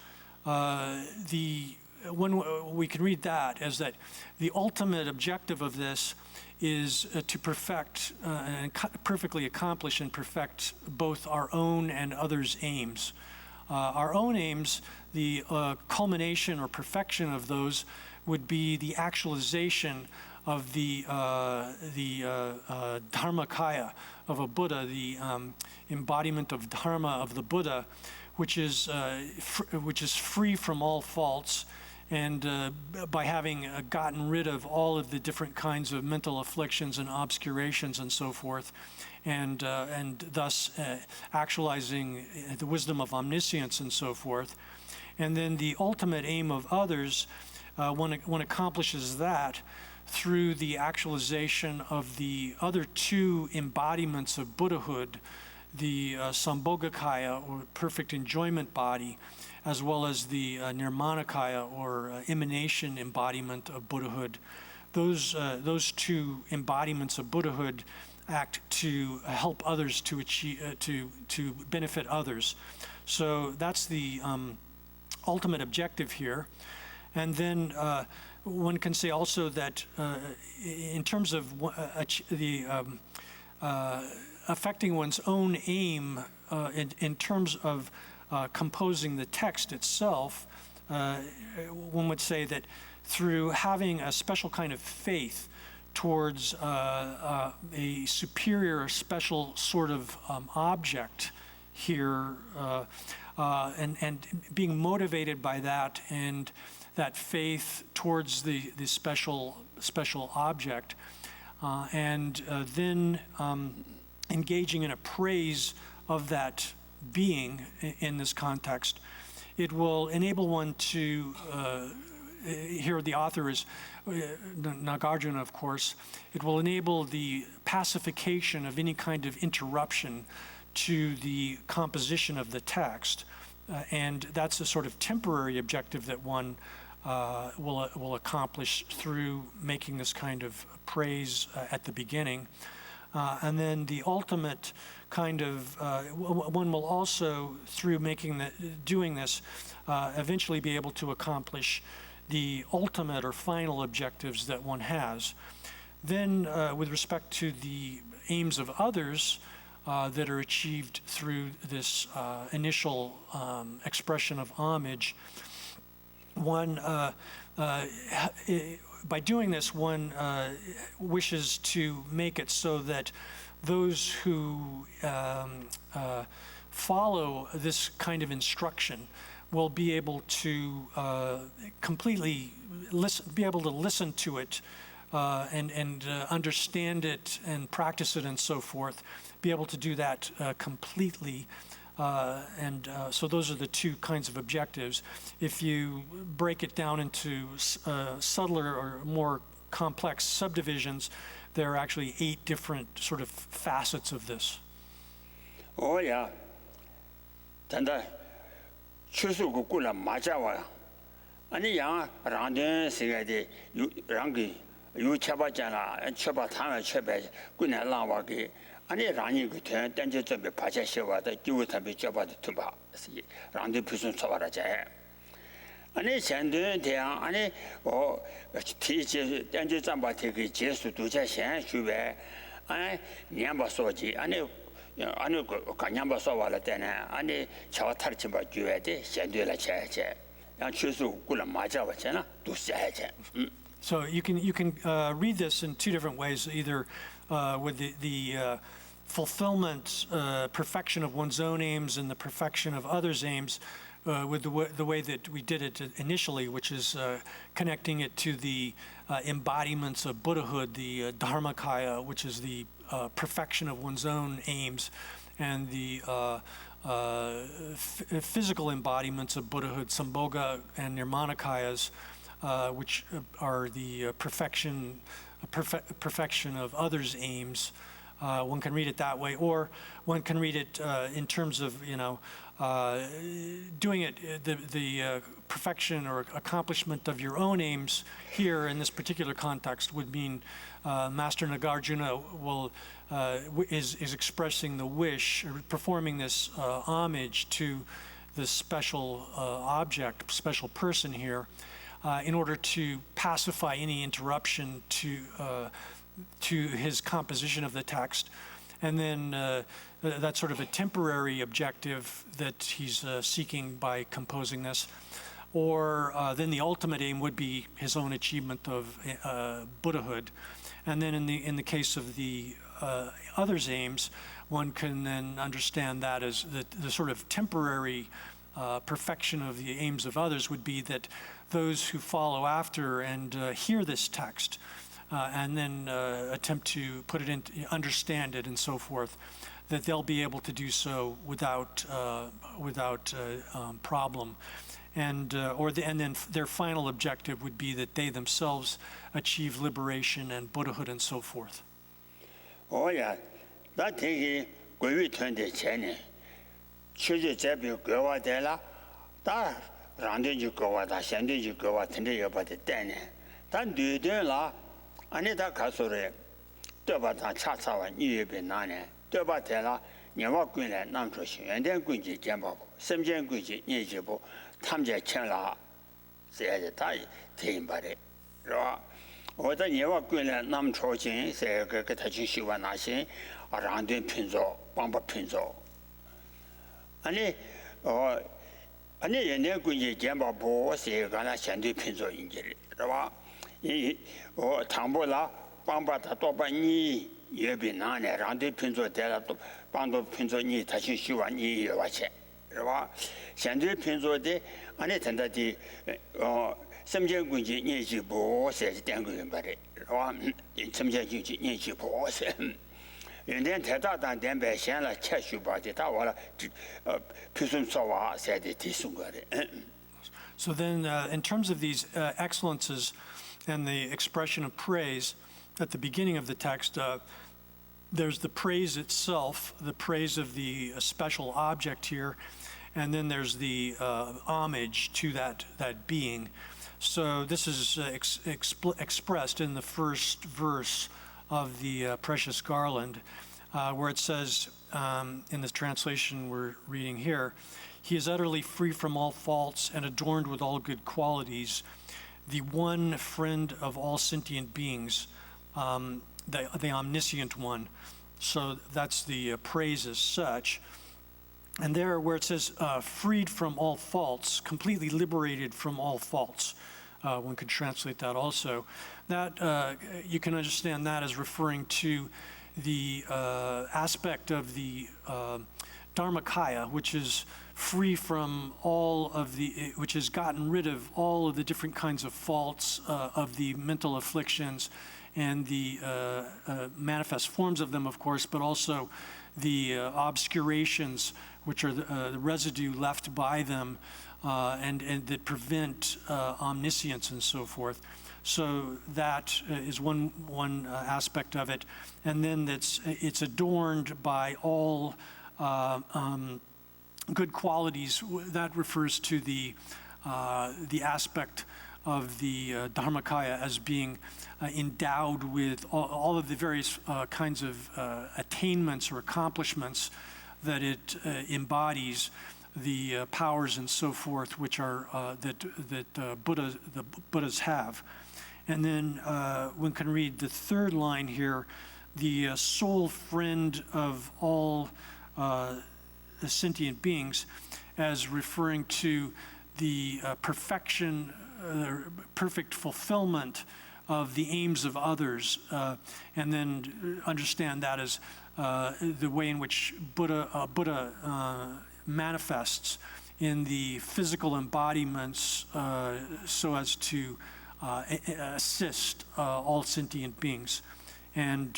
When we can read that as that the ultimate objective of this is to perfect and perfectly accomplish and perfect both our own and others' aims. Our own aims, the culmination or perfection of those would be the actualization of the Dharmakaya of a Buddha, the embodiment of Dharma of the Buddha, which is free from all faults, and by having gotten rid of all of the different kinds of mental afflictions and obscurations and so forth, and thus actualizing the wisdom of omniscience and so forth. And then the ultimate aim of others, one accomplishes that through the actualization of the other two embodiments of Buddhahood, the Sambhogakaya, or perfect enjoyment body, as well as the Nirmanakaya, or emanation embodiment of Buddhahood. Those two embodiments of Buddhahood act to help others to achieve, to benefit others. So that's the ultimate objective here. And then one can say also that in terms of affecting one's own aim in terms of composing the text itself, one would say that through having a special kind of faith towards a superior or special sort of object here, and being motivated by that, and that faith towards the special object, and then engaging in a praise of that being in this context, it will enable one to, here the author is Nagarjuna, of course, it will enable the pacification of any kind of interruption to the composition of the text. And that's a sort of temporary objective that one will accomplish through making this kind of praise at the beginning. And then the ultimate kind of, one will also, through doing this, eventually be able to accomplish the ultimate or final objectives that one has. Then, with respect to the aims of others that are achieved through this initial expression of homage, one, by doing this, one wishes to make it so that those who follow this kind of instruction will be able to completely be able to listen to it and understand it and practice it and so forth, be able to do that completely. So those are the two kinds of objectives. If you break it down into subtler or more complex subdivisions, there are actually 8 different sort of facets of this. Oh yeah. Tanda chusu kukula majawa. Ani yang rangden sigade rangi yu chaba jana chaba tanga chaba kuna langwa ge ani rangi gu ten denje zebe pacha shewa da ju ta be chaba de tuba si rangde pusun chawara ja. Ani chen de ani o ti je denje zamba te ge jesu du jia xian xu be ai nian ba so ji ani ka nian ba so wa la de ne ani chawa tar chi ba ju de xian de la che che. So you can read this in 2 different ways, either with the fulfillment, perfection of one's own aims and the perfection of others' aims, with the way that we did it initially, which is connecting it to the embodiments of Buddhahood, the Dharmakaya, which is the perfection of one's own aims, and the physical embodiments of Buddhahood, Sambhoga and Nirmanakayas, which are the perfection of others' aims. One can read it that way, or one can read it in terms of, doing it, the perfection or accomplishment of your own aims here in this particular context would mean Master Nagarjuna is expressing the wish, or performing this homage to this special object, special person here, in order to pacify any interruption to his composition of the text. And then that's sort of a temporary objective that he's seeking by composing this. Or then the ultimate aim would be his own achievement of Buddhahood. And then in the case of the others' aims, one can then understand that as the sort of temporary perfection of the aims of others would be that those who follow after and hear this text and then attempt to put it in, understand it and so forth, that they'll be able to do so without problem. And then their final objective would be that they themselves achieve liberation and Buddhahood and so forth. Oh yeah, that thing we turn the channel. Choose the go out there, that rounding you go out, sending you go out, and you about the den. Then do you la? I need that castle. Do about that chat hour, you be none. Do about tella, never going at non-Christian, and then going to jump. Some gen going to Nijibo, Tamja Chenla, said the tie, team body. Or the never going at non-Trojan, say, Katachi Shivanasi, around the Pinzo, Bamba Pinzo. Ani and then going to jump bo, say, Gana Shandy Pinzo injury. Or Tambola, Bamba Tatoba Ni, you be none around the Pinzo Della, Bando Pinzo Ni, Tachi Shiva Ni, watch it. Shandy Pinzo de, and it and that the some young Nijibo says Dangle, but some young Nijibo. And then Tata and then by Shana Cheshu body, Tawala Pusum Sawa said it is good. So then, in terms of these excellences and the expression of praise at the beginning of the text, there's the praise itself, the praise of the special object here, and then there's the homage to that being. So this is expressed in the first verse of the Precious Garland, where it says, in this translation we're reading here, "He is utterly free from all faults and adorned with all good qualities, the one friend of all sentient beings, the omniscient one." So that's the praise as such. And there where it says freed from all faults, completely liberated from all faults, one could translate that also. That you can understand that as referring to the aspect of the Dharmakaya, which is free from all of the, which has gotten rid of all of the different kinds of faults of the mental afflictions and the manifest forms of them, of course, but also the obscurations, which are the residue left by them and that prevent omniscience and so forth. So that is one aspect of it. And then it's adorned by all good qualities. That refers to the aspect of the Dharmakaya as being endowed with all of the various kinds of attainments or accomplishments that it embodies, the powers and so forth, which are that the Buddhas have. And then one can read the third line here, the sole friend of all the sentient beings, as referring to the perfection, perfect fulfillment of the aims of others, and then understand that as the way in which Buddha manifests in the physical embodiments so as to assist all sentient beings. And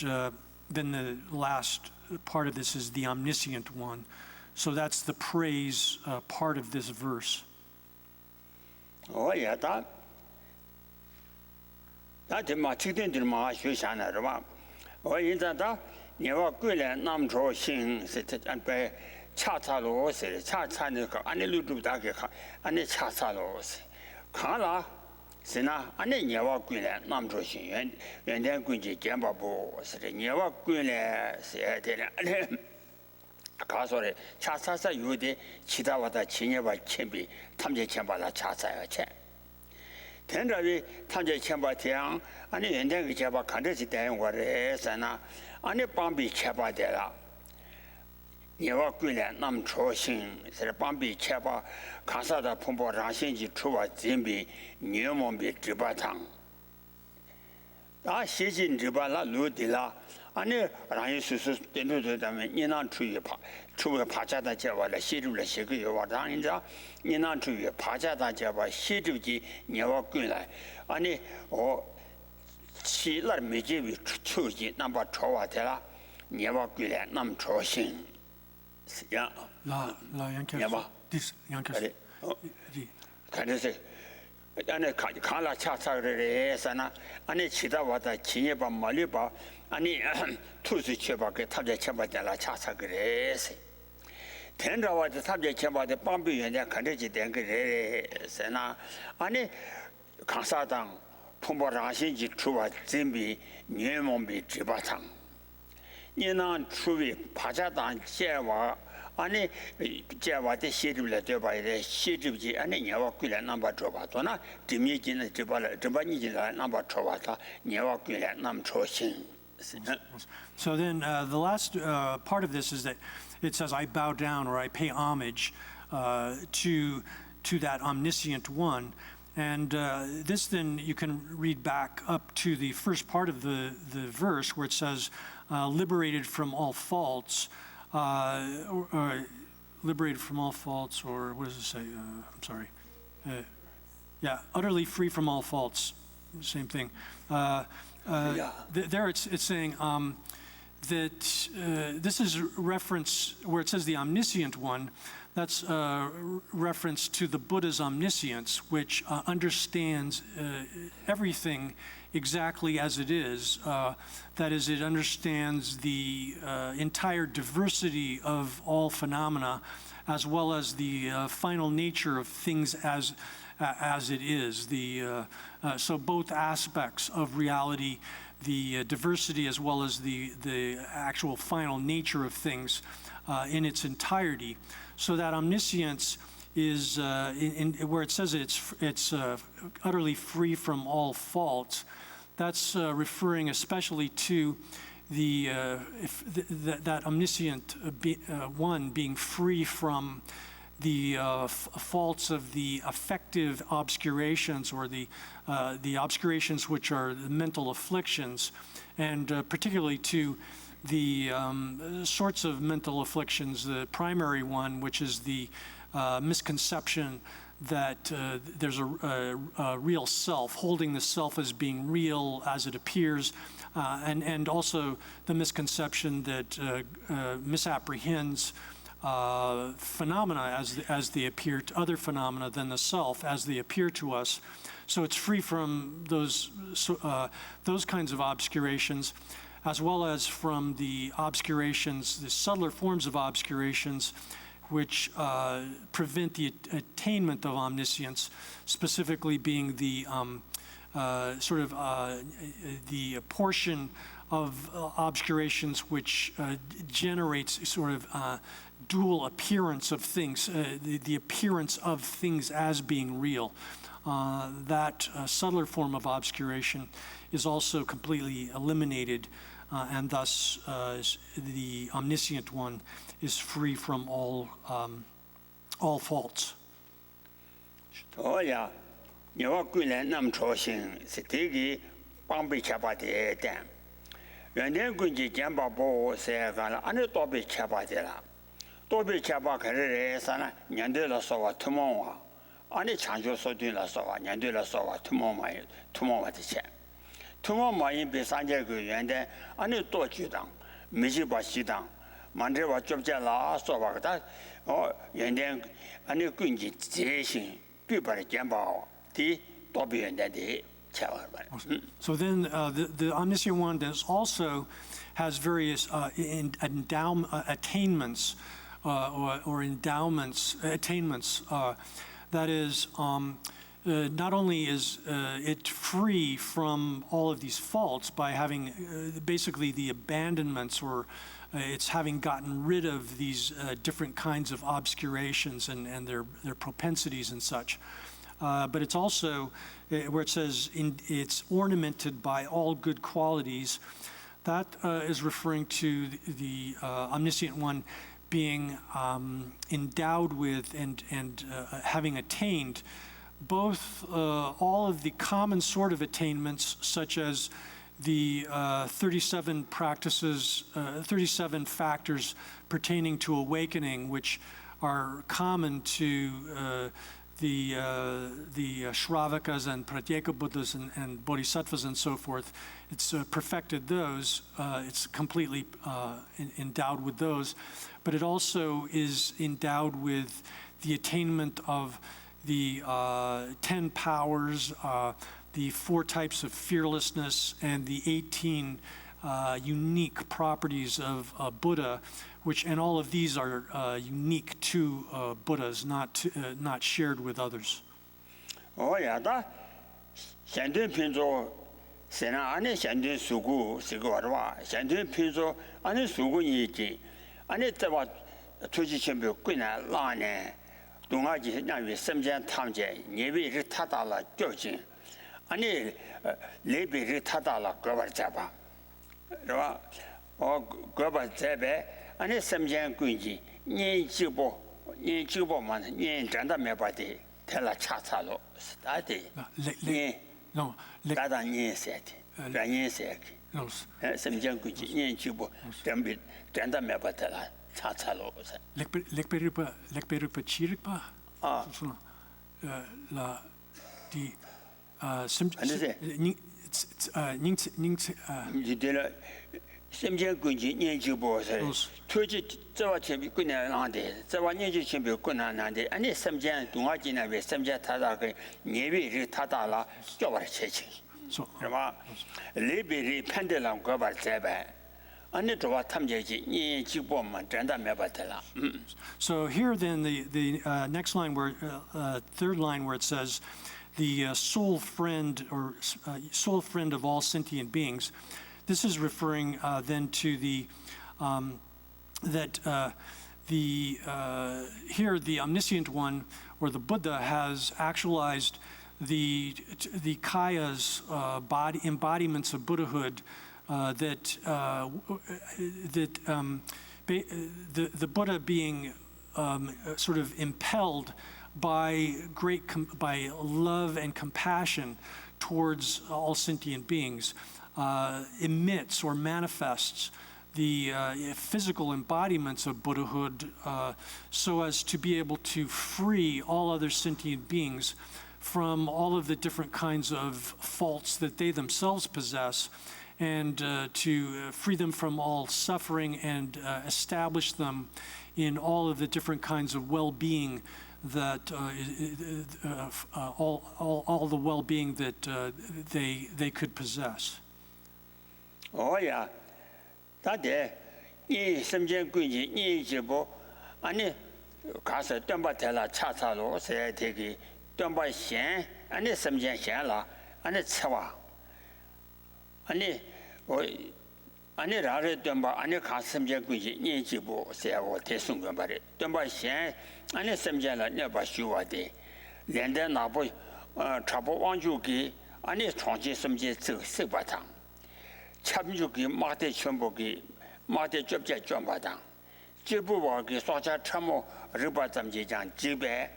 then the last part of this is the omniscient one. So that's the praise part of this verse. Oh, yeah, that my chicken to my Shushana. Oh, in that, you are good and nam draw sing, and by Chatalos, Chatanico, and a little dagger, and a Chatalos. Kala, Sena, and then you are good and nam draw sing, and then Gunji Jambabo, said, you are good, said, 가서래 차차사 유대 치다와다 진여바 쳔비 탐제 쳔바라 차차야 쳔 된라비 탐제 쳔바 대양 아니 연대가 제바 간데지 대용거래 sana 아니 밤비 쳔바데라 니와 꾸래 남 초신 세 밤비 쳔바 가사다 풍보 라신지 추와 진비 니모비 지바탕 다 시진 지바라 루디라 아니 라이 수수 된도되다면 니난 주의 파자다 제와라 시루를 시그 요와다 인자 니난 주의 파자다 제와 시루지 니와 꾸라 아니 치라 메제비 추지 남바 초와데라 니와 꾸라 남 초신 야 양케 야마 디스 양케 가르세 안에 칼라 차차를 해서나 안에 치다와다 진예바 말리바 아니 투수 쳐바게 탑재 쳐바잖아 차차 그래서 된다와도 탑재 쳐바데 밤비 연자 간데지 된 그래서나 아니 강사당 풍보라신지 추와 진비 뇌몸비 지바창 니난 추위 바자당 제와 아니 제와데 시르를 되바이데 시르지 아니 녀와 꾸려 남바 줘봐도나 디미지는 줘봐라 줘봐니지라 남바 줘봐다 녀와 꾸려 남 초신. So then the last part of this is that it says, I bow down or I pay homage to that omniscient one. And this then you can read back up to the first part of the verse where it says, liberated from all faults, or liberated from all faults, or what does it say? I'm sorry. Yeah, utterly free from all faults. Same thing. There it's saying that this is a reference where it says the omniscient one, That's reference to the Buddha's omniscience, which understands everything exactly as it is. That is, it understands the entire diversity of all phenomena, as well as the final nature of things as it is. So both aspects of reality, the diversity as well as the actual final nature of things in its entirety. So that omniscience is, where it says it's utterly free from all faults, that's referring especially to that omniscient one being free from the faults of the affective obscurations, or the obscurations which are the mental afflictions, and particularly to the sorts of mental afflictions. The primary one, which is the misconception that there's a real self, holding the self as being real as it appears, and also the misconception that misapprehends phenomena as they appear to other phenomena than the self as they appear to us. So it's free from those kinds of obscurations, as well as from the obscurations, the subtler forms of obscurations, which prevent the attainment of omniscience, specifically being the the portion of obscurations which generates sort of dual appearance of things, the appearance of things as being real. That subtler form of obscuration is also completely eliminated, and thus the omniscient one is free from all faults. Oh yeah, you are good and I'm choosing Sitigi, Bambi Chapati, dam. When then Gunji Jamba Bo say, and a Toby Chapatella. Toby Chapaka, Sana, Yandela Sova Tumoa, and a Chanjo Sodula Sova, Yandela Sova Tumoa the chair. Tumoa in Besanja and then and a Tochudan, Mijiba Sidan, Mandeva Chopjala Sova that, or Yandeng and a Gunji Jason, people Jamba, the Toby and the So then the omniscient one also has various attainments or endowments, attainments. That is, not only is it free from all of these faults by having basically the abandonments, or it's having gotten rid of these different kinds of obscurations and their propensities and such. But it's also, where it says it's ornamented by all good qualities, that is referring to the omniscient one being endowed with and having attained both all of the common sort of attainments, such as the 37 practices, 37 factors pertaining to awakening, which are common to the Shravakas and Pratyeka Buddhas and Bodhisattvas and so forth. It's perfected those. It's completely endowed with those. But it also is endowed with the attainment of the 10 powers, the 4 types of fearlessness, and the 18 unique properties of Buddha, and all of these are unique to Buddhas, not shared with others. Oh yeah, that Shandun Pinzo Sena Ane Shandun Sugu Sigurwa, Shandun Pinzo Ane Sugu Yiki, Ane Tawa Tuji Chimbu Quina Lane, Dungaji Navi Samjan Tamje, Nevi Ritadala Jojin, Ane Lebi Ritadala Gobarjaba, or Gobarjabe. Ane Samjan Gunji, Yen Jibo Man, Yen Janda Mebadi, Tela Chatalo, Stadi, No, Dada Yen Seti, Ranyen Seki, Samjan Gunji, Yen Jibo, Janda Mebatela, Chatalo. Lekperupa Chiripa? La di 심지어 군지 년주보서 투지 저와 제비 군나한테 저와 년주 신비 군나한테 아니 심지어 동아지나 왜 심지어 타다 그 예비를 타다라 저와 체치 So, 그러면 레벨이 판del랑 거발 제발 아니 저와 탐제지 년주보만 전다 매받더라 so here then the next line where third line where it says the sole friend or sole friend of all sentient beings. This is referring then to the here the omniscient one or the Buddha has actualized the kaya's embodiments of Buddhahood the Buddha being sort of impelled by by love and compassion towards all sentient beings, emits or manifests the physical embodiments of Buddhahood so as to be able to free all other sentient beings from all of the different kinds of faults that they themselves possess, and to free them from all suffering and establish them in all of the different kinds of well-being that all the well-being that they could possess. Oh yeah, that 이 심지어 군지 이제보 아니 가서 덤바텔라 차차로 세 되기 덤바신 아니 심지어 현라 아니 차와 아니 아니 라르 덤바 아니 가슴제 군지 이제보 세고 대승권 말이 덤바신 아니 심지어라 내가 쉬워대连的 나보 차보 왕주기 아니 총지 심지어 쓱쓱바탕 참주기 마대 전복이 마대 접제 전바당 지부와기 소자 참모 르바 잠지장 집에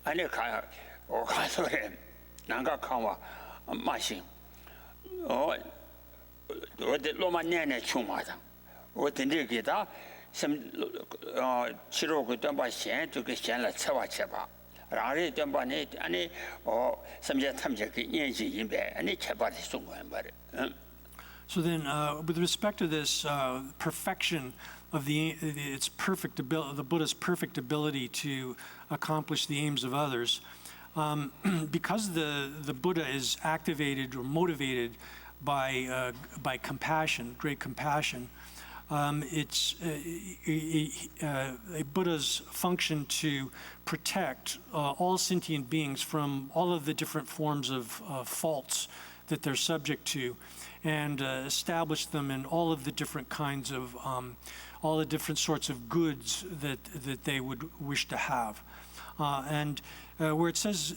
아니 가서래 난가 강와 마신 어디 로마네네 충마당 어딘데 기다 심 치료 그 덤바 신 저게 신라 처와 쳐봐 라리 덤바네 아니 심지어 탐제 그 인지 인배 아니 쳐봐리 송고한 말이 So then, with respect to this perfection of its perfect ability, the Buddha's perfect ability to accomplish the aims of others, because the Buddha is activated or motivated by compassion, great compassion, it's a Buddha's function to protect all sentient beings from all of the different forms of faults that they're subject to, and establish them in all of the different kinds of, all the different sorts of goods that they would wish to have. And where it says,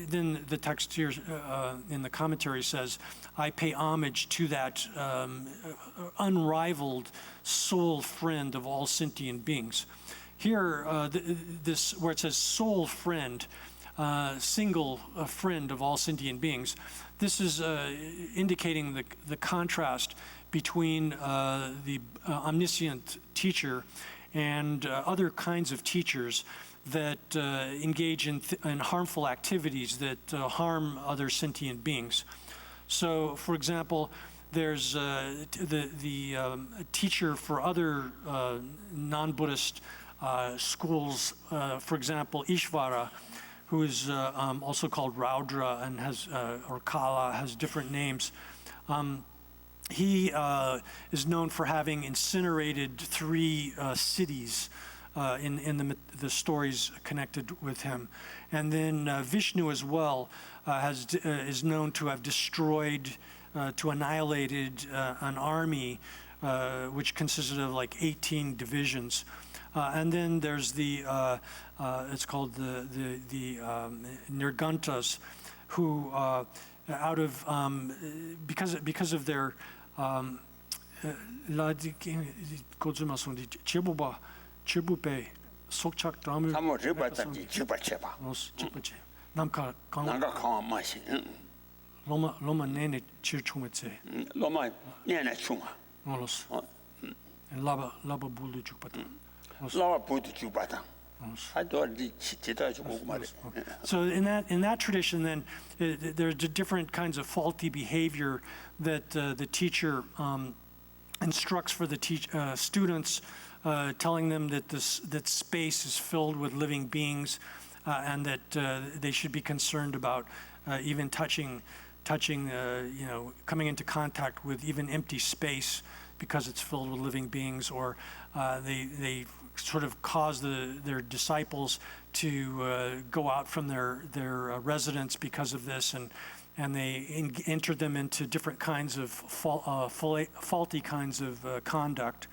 then the text here in the commentary says, I pay homage to that unrivaled sole friend of all sentient beings. Here, this where it says sole friend, single friend of all sentient beings, this is indicating the contrast between the omniscient teacher and other kinds of teachers that engage in harmful activities that harm other sentient beings. So, for example, there's the teacher for other non-Buddhist schools, for example, Ishvara, who is also called Raudra and has, or Kala, has different names. He is known for having incinerated 3 cities in the stories connected with him. And then Vishnu as well is known to have destroyed, to annihilated an army which consisted of like 18 divisions. And then there's it's called the Nirgantas, who out of because of their chibupe sokchak dramur 사모 르바tam지 지바체바 남카 난가 강한 맛이 loma nene chirchumetse 로마 내내 충아 molos laba bulu jukpata. 라와 보드 주바당 하도리 지다 주고 말해 So in that tradition, then there are different kinds of faulty behavior that the teacher instructs for the students, telling them that that space is filled with living beings, and that they should be concerned about even touching, coming into contact with even empty space because it's filled with living beings, or they sort of cause their disciples to go out from their residence because of this, and they enter them into different kinds of faulty kinds of conduct.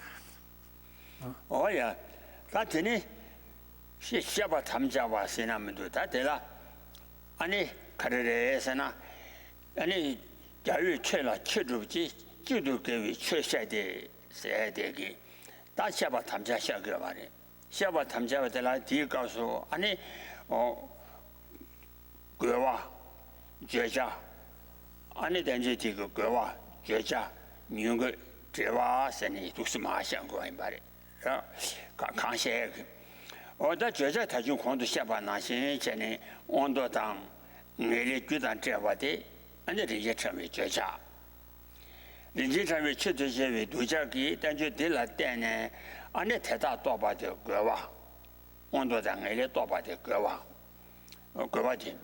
Oh yeah, that's it. She shaba tamja wa sinamdu tatela. Ani karere sana. Ani jayu chela chiduji chidu kewi cheshade seedegi. Da shaba tamja shagrabare. Shaba tamja watela di kausu ani gwa jeja. Ani denje di gwa jeja nyung jewa seni tuksma shangwa imbare. 강세 어다 저자 다중 공도 샤바 나신 전에 온도당 내리 규단 제와데 안에 이제 처음에 저자 이제 처음에 최대제의 도자기 단지 될라 때네 안에 대다 또바데 거와 온도당 내리 또바데 거와 거와지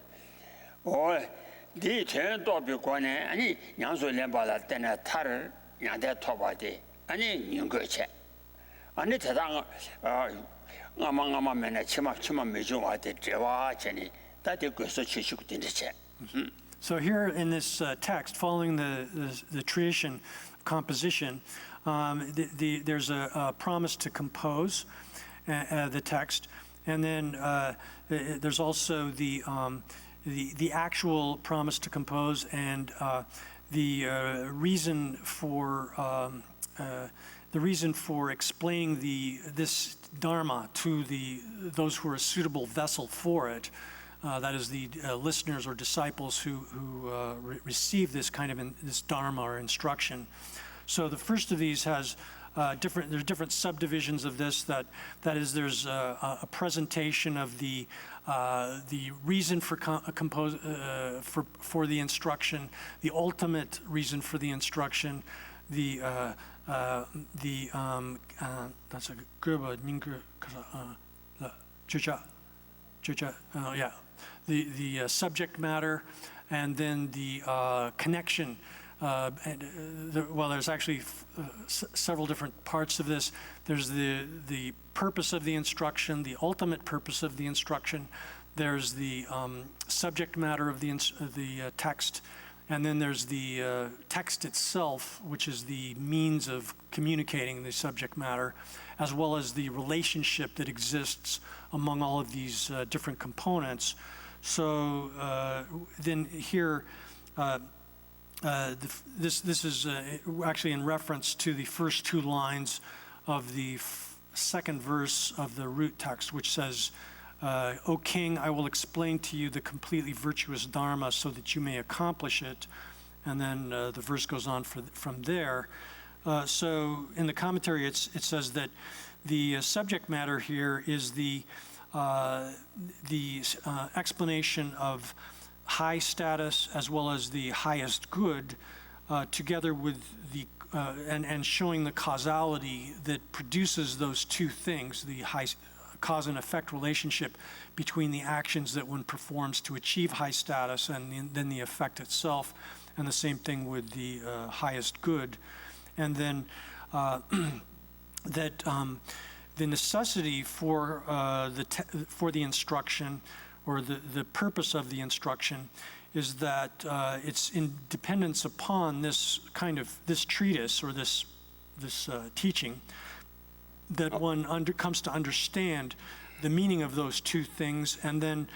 네 전도 비관에 아니 양소联邦라 때네 타를 양대 토바데 아니 인거체 아니 대당 아마마면에 치마 매주와데 제와 전이 다들 그서 취식고 된대체. So here in this text, following the tradition composition, there's a promise to compose the text, and then there's also the actual promise to compose, and the reason for explaining this dharma to those who are a suitable vessel for it, that is the listeners or disciples who receive this kind of this dharma or instruction. So the first of these has there's different subdivisions of this. That is, there's a presentation of the reason for the instruction, the ultimate reason for the instruction, that's a good the subject matter, and then the connection. There's actually several different parts of this. There's the purpose of the instruction, the ultimate purpose of the instruction. There's the subject matter of the text. And then there's the text itself, which is the means of communicating the subject matter, as well as the relationship that exists among all of these different components. So then here, this is actually in reference to the first two lines of the second verse of the root text, which says, O king, I will explain to you the completely virtuous dharma so that you may accomplish it. And then the verse goes on from there. So in the commentary, it says that the subject matter here is the explanation of high status as well as the highest good, together with the and showing the causality that produces those two things, the high cause and effect relationship between the actions that one performs to achieve high status and then the effect itself, and the same thing with the highest good. And then that the necessity for the instruction, or the purpose of the instruction, is that it's in dependence upon this treatise or this teaching, that one comes to understand the meaning of those two things, and then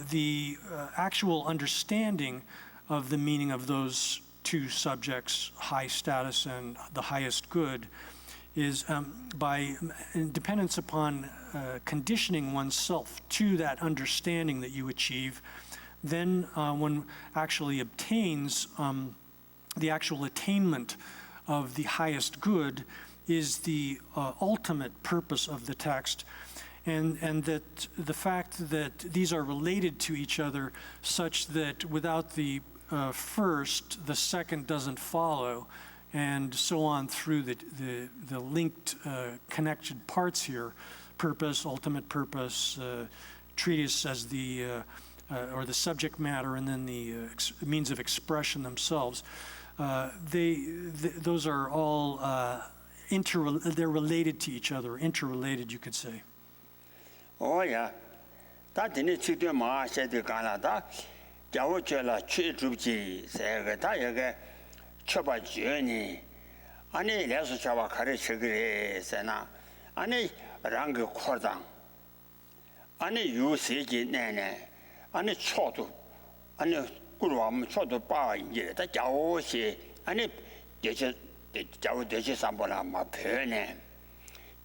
the actual understanding of the meaning of those two subjects, high status and the highest good, is by dependence upon conditioning oneself to that understanding that you achieve. Then one actually obtains the actual attainment of the highest good, is the ultimate purpose of the text, and that the fact that these are related to each other, such that without the first, the second doesn't follow, and so on through the linked, connected parts here, purpose, ultimate purpose, treatise as or the subject matter, and then the means of expression themselves. Those are all they're related to each other, interrelated, you could say. Oh yeah, that didn't see the ma said the Canada. Jawchela Chitruji, Sagatayaga, Chaba Journey, Annie Lasso Kari Chigre, Sena, Annie Rang Kordang, Annie Yu Siji Nene, Annie Choto, Annie Guruam Choto Bar, the Jawo she, Annie Jawo Deji Sambola, my perne.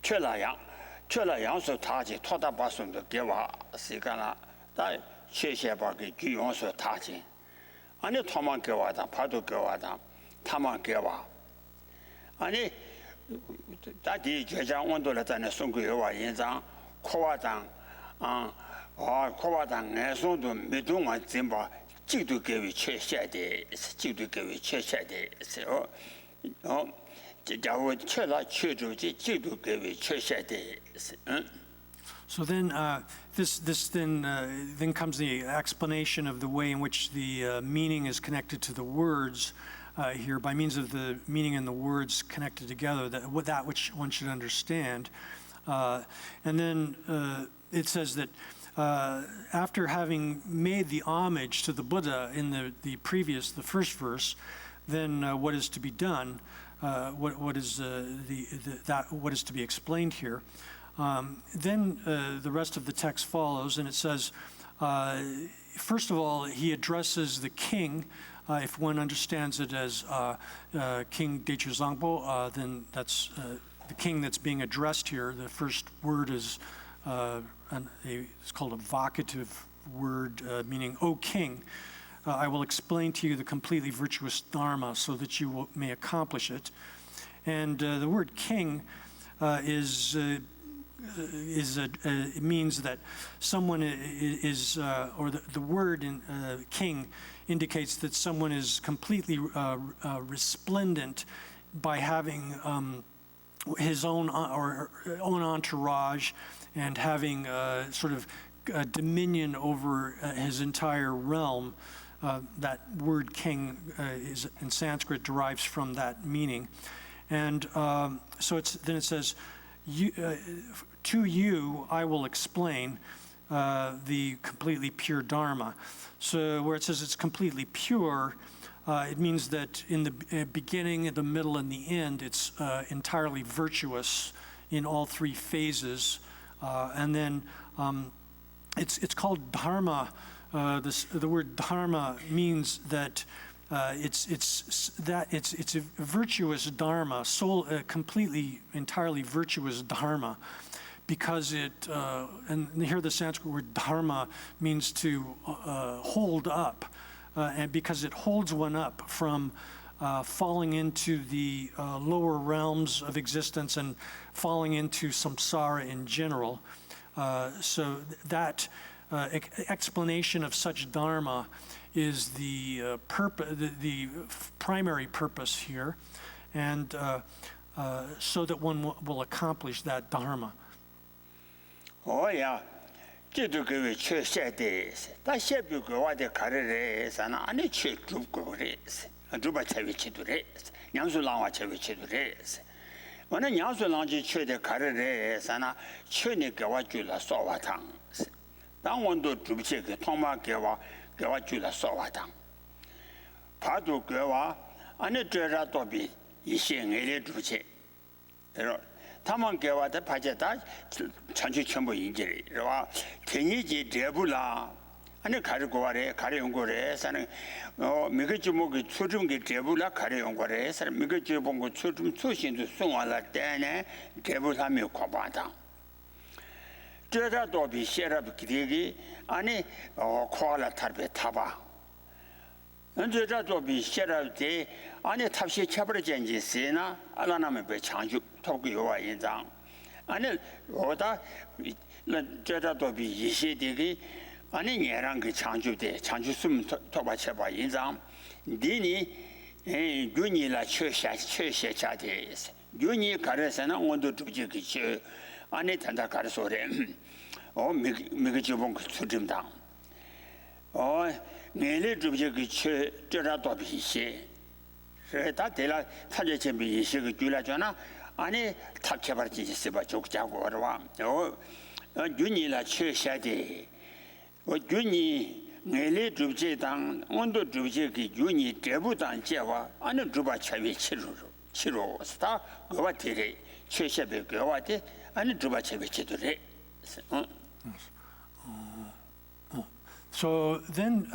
Chela Yang so Taji, Tota Basun, the Geva, Sigana, that. 谢谢把给举用所踏进，俺的他们给我的，怕都给我的，他们给我，俺的，大地就像温度了，在那送给我印章，可我当，可我当俺送的没动我真把，这都给我缺陷的，这都给我缺陷的时候，这家伙缺了缺住这都给我缺陷的是，So then, then comes the explanation of the way in which the meaning is connected to the words here, by means of the meaning and the words connected together, that which one should understand. And then it says that after having made the homage to the Buddha in the first verse, then what is to be done? What is what is to be explained here? Then the rest of the text follows, and it says, first of all, he addresses the king. If one understands it as King Daichi Zangpo, then that's the king that's being addressed here. The first word is it's called a vocative word, meaning, "O king, I will explain to you the completely virtuous dharma so that you may accomplish it." And the word king it means that someone is, or the word in king indicates that someone is completely resplendent by having his own or her own entourage and having sort of dominion over his entire realm. That word king is in Sanskrit derives from that meaning, and so then it says, to you I will explain the completely pure Dharma. So where it says it's completely pure, it means that in the beginning, the middle, and the end, it's entirely virtuous in all three phases. And then it's called Dharma. The word Dharma means that it's a virtuous Dharma, completely, entirely virtuous Dharma, because and here the Sanskrit word Dharma means to hold up, and because it holds one up from falling into the lower realms of existence and falling into samsara in general. So that explanation of such Dharma is the primary purpose here, and so that one will accomplish that Dharma. Oh yeah, 这都给我缺陷的，但现不给我的看的人，啥呢？俺那缺足够的，都把才会去做的，娘说让我才会去做的，我那娘说让去缺的看的人，啥呢？缺的给我煮了烧瓦汤，当我都煮不起个汤嘛，给我煮了烧瓦汤，怕都给我，俺那这啥都比一些爱的煮起，是吧？ 他们给我的拍摄单，全球全部引进来，是吧？天一节这不啦，俺那开始过来，开始用过来，啥呢？每个节目给初中给这不啦，开始用过来，啥？每个节目给初中初心都送完了，但呢，这不他没有扩办的。这点都比写了不给的，俺那扩了特别大吧。 这这都比写了的，俺那他写不了经济事呢，俺那们被抢救，透过我印章，俺那我的那这这都比一些的个，俺那年让给抢救的，抢救什么透把印章，第二 균이라 최샤차데 균이 가르서는 온도 두지 그 안에 단다 가르소래 미그 지봉 수dim당 내래 두지 그 저라도 비시 다 대라 타제 준비 시그 줄라잖아 아니 탑쳐버지 있어 족자고 그러와 균이라 최샤데 균이 내래 두지당 온도 두지 그 균이 대부당 제와 안에 두바 차비 치료 스타 그와 되게 최샤베 그와 돼 안에 두바 차비 치도래 So then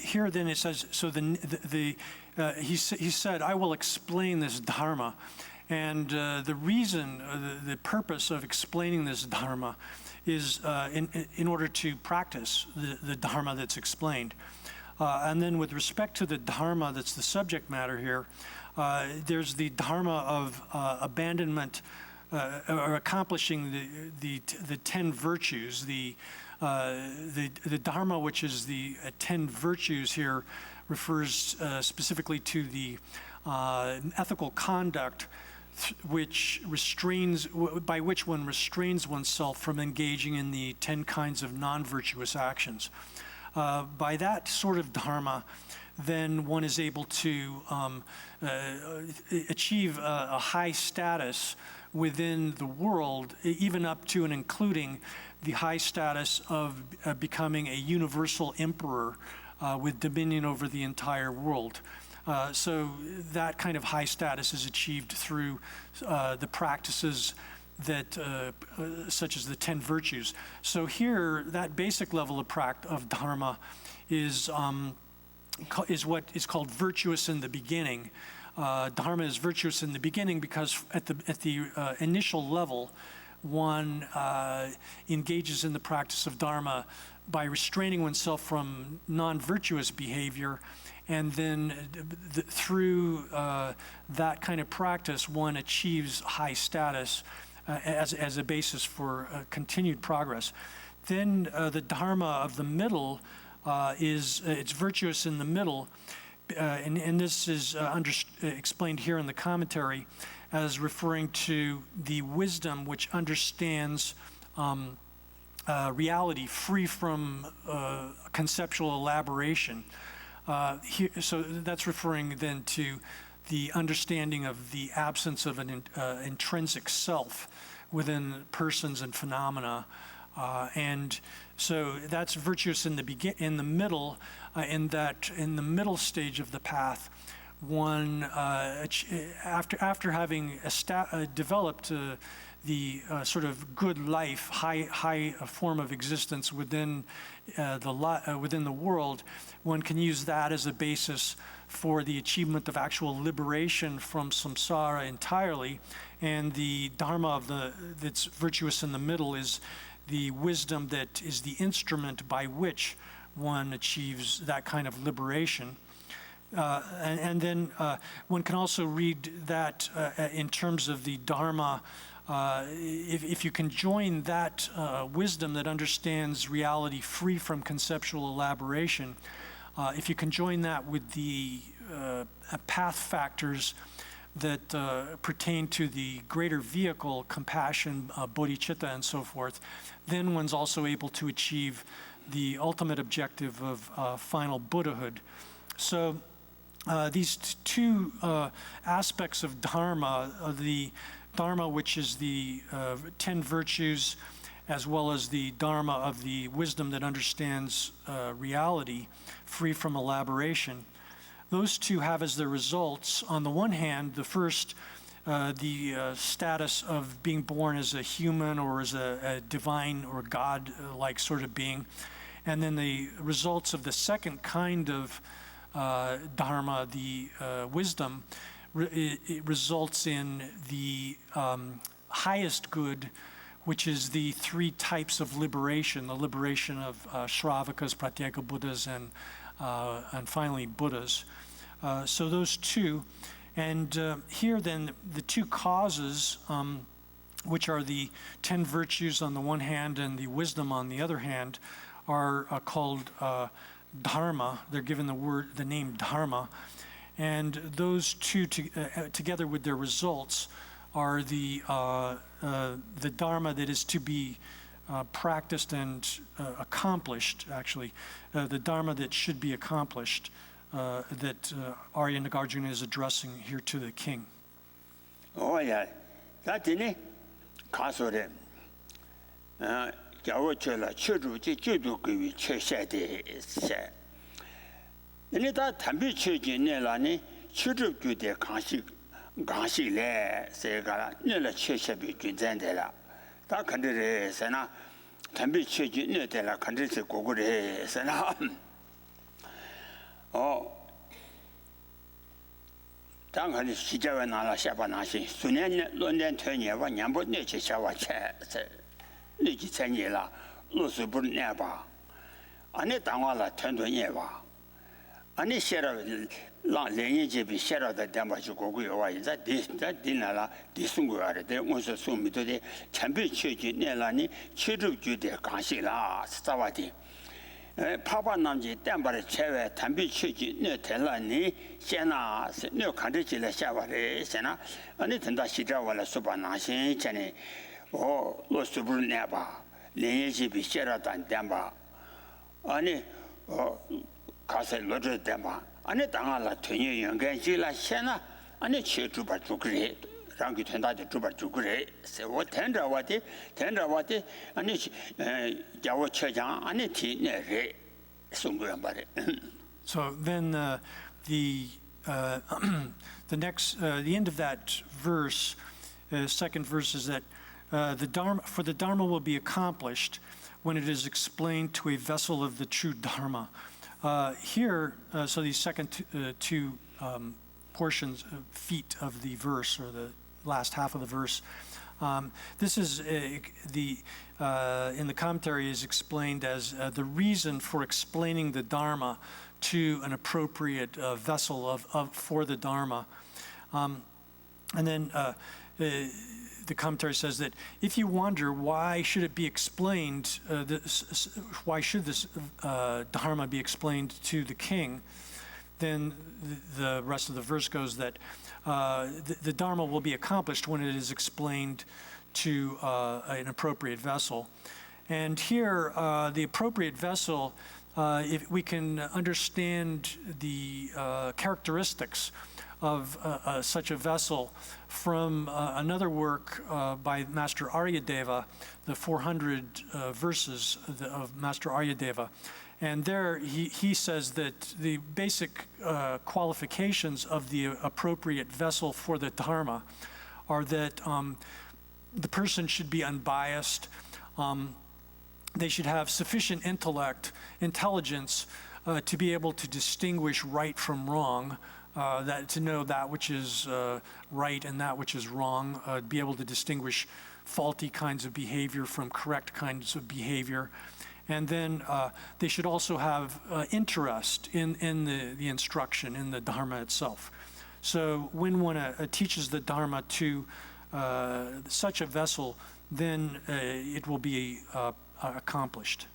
here then it says, so he said, I will explain this dharma. And the reason, the purpose of explaining this dharma is in order to practice the dharma that's explained. And then with respect to the dharma that's the subject matter here, there's the dharma of abandonment or accomplishing the 10 virtues, the dharma, which is the 10 virtues here, refers specifically to the ethical conduct by which one restrains oneself from engaging in the 10 kinds of non-virtuous actions. By that sort of dharma, then one is able to achieve a high status within the world, even up to and including the high status of becoming a universal emperor with dominion over the entire world. So that kind of high status is achieved through the practices that, such as the 10 virtues. So here, that basic level of dharma is what is called virtuous in the beginning. Dharma is virtuous in the beginning because at the initial level, one engages in the practice of dharma by restraining oneself from non-virtuous behavior, and then through that kind of practice, one achieves high status as a basis for continued progress. Then the dharma of the middle it's virtuous in the middle, and this is explained here in the commentary as referring to the wisdom which understands reality free from conceptual elaboration. So that's referring then to the understanding of the absence of an intrinsic self within persons and phenomena. And so that's virtuous in the middle, in the middle stage of the path, one after having developed the sort of good life, high form of existence within the world, one can use that as a basis for the achievement of actual liberation from samsara entirely. And the dharma that's virtuous in the middle is the wisdom that is the instrument by which one achieves that kind of liberation. And then one can also read that in terms of the dharma. If you can join that wisdom that understands reality free from conceptual elaboration, if you can join that with the path factors that pertain to the greater vehicle, compassion, bodhicitta, and so forth, then one's also able to achieve the ultimate objective of final Buddhahood. So these two aspects of dharma, the dharma which is the 10 virtues, as well as the dharma of the wisdom that understands reality free from elaboration, those two have as their results, on the one hand, the first, the status of being born as a human or as a divine or God-like sort of being, and then the results of the second kind of dharma, the wisdom, it results in the highest good, which is the three types of liberation, the liberation of Shravakas, Pratyeka Buddhas, and finally Buddhas. So those two. And here then, the two causes, which are the 10 virtues on the one hand and the wisdom on the other hand, are called dharma. They're given the name dharma. And those two together with their results are the Dharma that is to be practiced and accomplished, actually, the Dharma that should be accomplished, that Arya Nagarjuna is addressing here to the king. Oh, yeah. That's it. Kasore. Gawochola, Churuji, Juduki, Cheshade, said. In that Tambi Chuji Nelani, Churuku de Ganshi Le, Segala, Nella Cheshabi, Junzandela. That country is an Tambi Chuji Netela, country to Gogure, Sana. Oh. 당한 시작은 나라 샤바나시 수년 런던 퇴니와 냠보 내치 샤와체 니기 천이라 로스부 내바 안에 당화라 텐도니와 안에 셔라 랑 레니제비 셔라다 담바지 고고요와 이제 디나라 디숭고야데 무슨 소미도데 참비 취지 내라니 취르주데 강시라 스타와디 파파 남지 땜바를 체외 담비 취지 내 될라니 세나 내 간지를 샤바레 세나 아니 된다 시자와라 수바나신 전에 로스부를 내봐 레예집이 셔라단 땜바 아니 가서 로저 땜바 아니 당할라 퇴니 연간지라 세나 아니 취주바 주그레 랑기 된다데 주바 주그레 세워 텐다와데 아니 야워 처장 아니 티네레 송고야 말에. So then the next the end of that verse, second verse, is that the Dharma will be accomplished when it is explained to a vessel of the true Dharma. Here, so these second two portions, feet of the verse, or the last half of the verse, this is in the commentary is explained as the reason for explaining the Dharma to an appropriate vessel for the Dharma. And then the commentary says that if you wonder why should it be explained, why should this Dharma be explained to the king, then the rest of the verse goes that the Dharma will be accomplished when it is explained to an appropriate vessel. And here, the appropriate vessel, if we can understand the characteristics of such a vessel from another work by Master Aryadeva, the 400 verses of Master Aryadeva. And there he says that the basic qualifications of the appropriate vessel for the Dharma are that the person should be unbiased, they should have sufficient intelligence to be able to distinguish right from wrong, that to know that which is right and that which is wrong, be able to distinguish faulty kinds of behavior from correct kinds of behavior. And then they should also have interest in the instruction, in the Dharma itself. So when one teaches the Dharma to such a vessel, then it will be accomplished.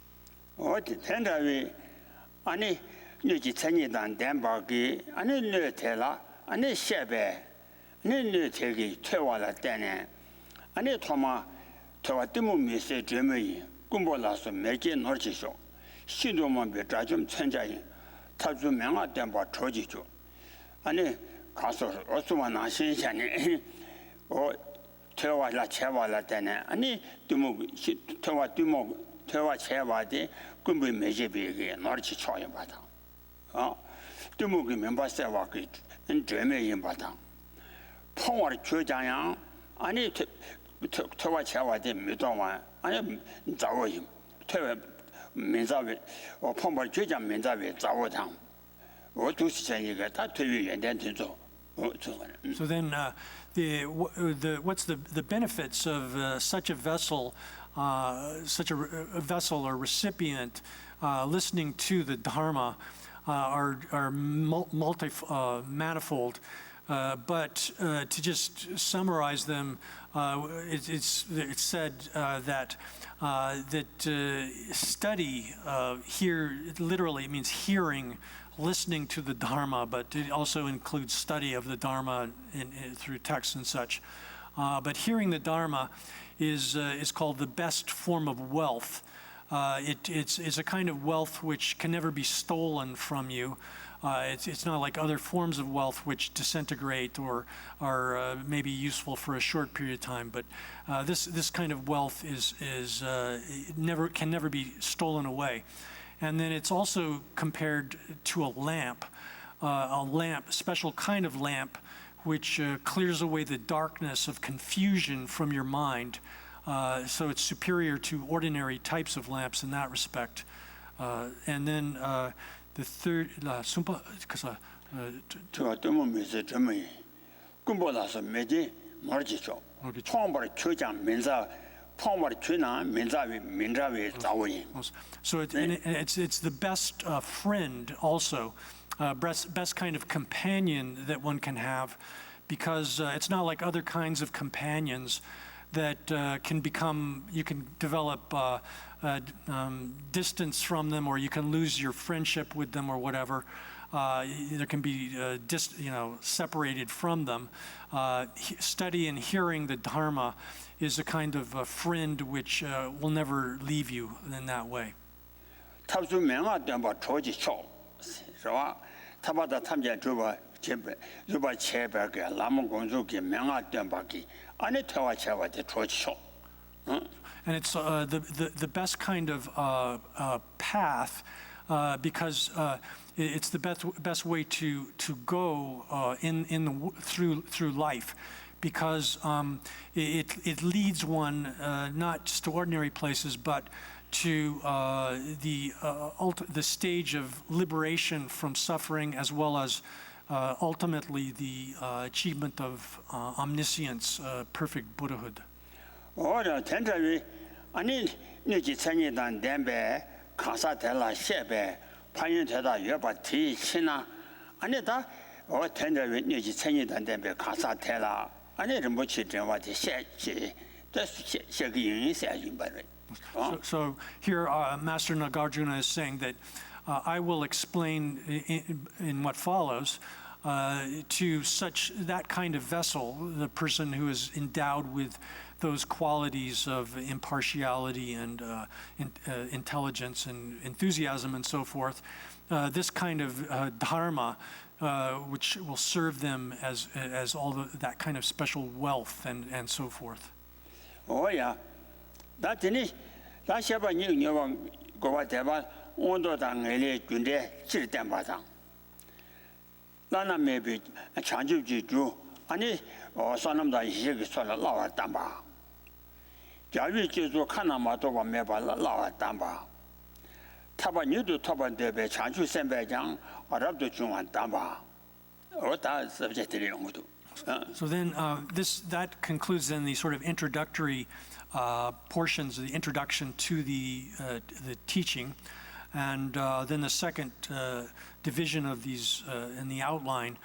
아니 너지 천이단 덴바기 아니 너텔라 아니 셰베 아니 너텔기 퇴와라 때네 아니 토마 퇴와 때문 미세 제메이 꿈보라서 매게 놀지쇼 신도만 베자 좀 천자인 타주 명아 덴바 조지죠 아니 가서 어수만 신샤니 퇴와라 채와라 때네 아니 두목 퇴와 채와데 꿈비 매제비게 놀지 쳐야 받아 두목이 멤버세와 그 제메인 받아 통화를 줘자야 아니 퇴와 채와데 미도와 아니 자워임 퇴와 민자베 통화를 줘자 민자베 자워당 어두시전이가 다 퇴위 연된된죠 So then what's the benefits of such a vessel, such a vessel or recipient listening to the Dharma are manifold, but to just summarize them, it's said that study here literally means hearing listening to the Dharma, but it also includes study of the Dharma through texts and such. But hearing the Dharma is called the best form of wealth. It's a kind of wealth which can never be stolen from you. It's not like other forms of wealth which disintegrate or are maybe useful for a short period of time. But this kind of wealth can never be stolen away. And then it's also compared to a lamp, a special kind of lamp, which clears away the darkness of confusion from your mind. So it's superior to ordinary types of lamps in that respect. And then the third, sumpa, so it's the best friend also, best kind of companion that one can have, because it's not like other kinds of companions that you can develop distance from them, or you can lose your friendship with them or whatever. There can be separated from them. Study and hearing the Dharma is a kind of a friend which will never leave you in that way. And it's the best kind of path, because it's the best way to go through life, because it leads one not just to ordinary places, but to the stage of liberation from suffering, as well as ultimately the achievement of omniscience, perfect Buddhahood. So here Master Nagarjuna is saying that I will explain in what follows to that kind of vessel, the person who is endowed with those qualities of impartiality and intelligence and enthusiasm and so forth, this kind of dharma, which will serve them as that kind of special wealth and so forth. Oh yeah, that's it. That's about you go out there, ondo dang ele gunde chirten batang. Lana maybe a chanju ju, ani or sonam da yig sola lawa tamba. Javi jizu kanamato wa meba lawa tamba. Taba nyudu taba debe chanju sembe jang, or up the jungan tamba. Or that subject. So then that concludes then the sort of introductory portions of the introduction to the teaching, and then the second division of these in the outline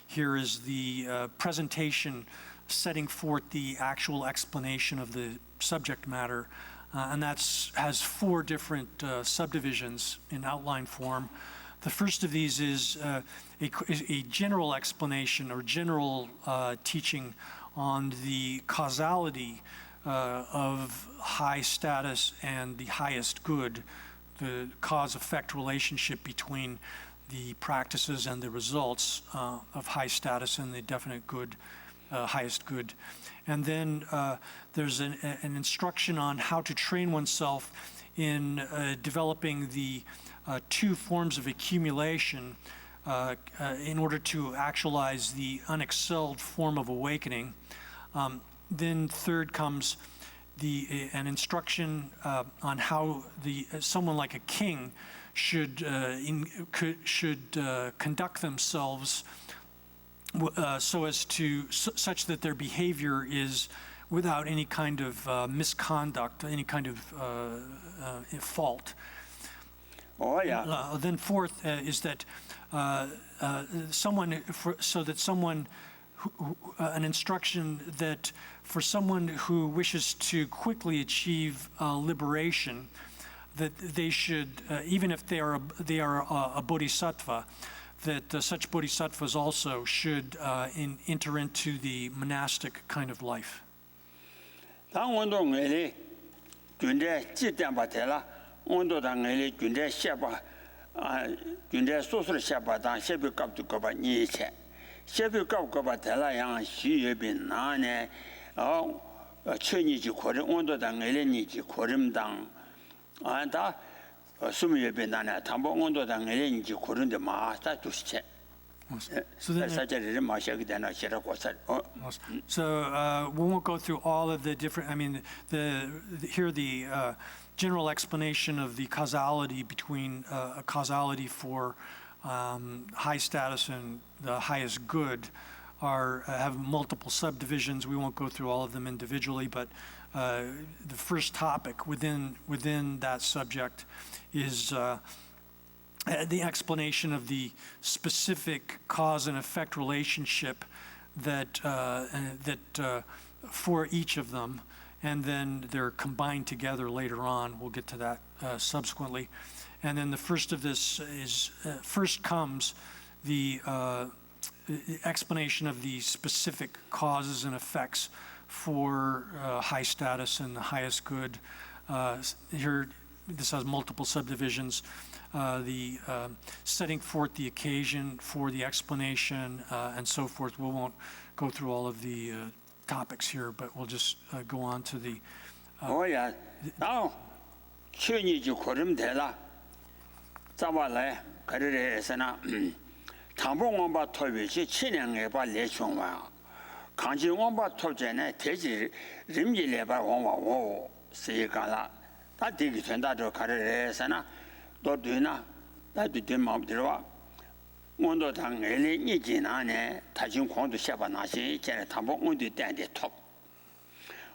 here is the presentation, setting forth the actual explanation of the subject matter, and has 4 different subdivisions in outline form. The first of these is a general explanation or general teaching on the causality of high status and the highest good, the cause-effect relationship between the practices and the results of high status and the definite good, highest good. And then there's an instruction on how to train oneself in developing the 2 forms of accumulation in order to actualize the unexcelled form of awakening. Then third comes an instruction on how someone like a king should conduct themselves such that their behavior is without any kind of misconduct, any kind of fault. Oh yeah. Then fourth is that an instruction that for someone who wishes to quickly achieve liberation, that they should, even if they are a bodhisattva, that such bodhisattvas also should enter into the monastic kind of life. 당 온도 내리 군대 지단 바텔라 온도당 내리 군대 샤바 군대 소소를 샤바당 샤비 값도 거바 니체 샤비 값 거바 텔라 양 시예빈 나네 천이지 고름 온도당 내리 니지 고름당 다 수미예빈 나네 담보 온도당 내리 니지 고른데 마다 주시체 So then, we won't go through all of the different, I mean, here the general explanation of the causality between a causality for high status and the highest good have multiple subdivisions. We won't go through all of them individually, but the first topic within that subject is the explanation of the specific cause and effect relationship that for each of them, and then they're combined together later on. We'll get to that subsequently. And then the first of this is, first comes the explanation of the specific causes and effects for high status and the highest good. Here, this has multiple subdivisions. The setting forth the occasion for the explanation and so forth. We won't go through all of the topics here, but we'll just go on to the. Oh yeah, now, 천이지 고름 되라. 자발래 그래서나 당봉원바 토비시 친양에바 내총와 강진원바 토전에 대지 림질레바 원와오 세가라. 다 되기 전다도 가르래서나 도드나 나도 된 마음대로 온도 당엘이 니지나네 다진 공도 샤바나시 제가 담보 온도 때인데 톱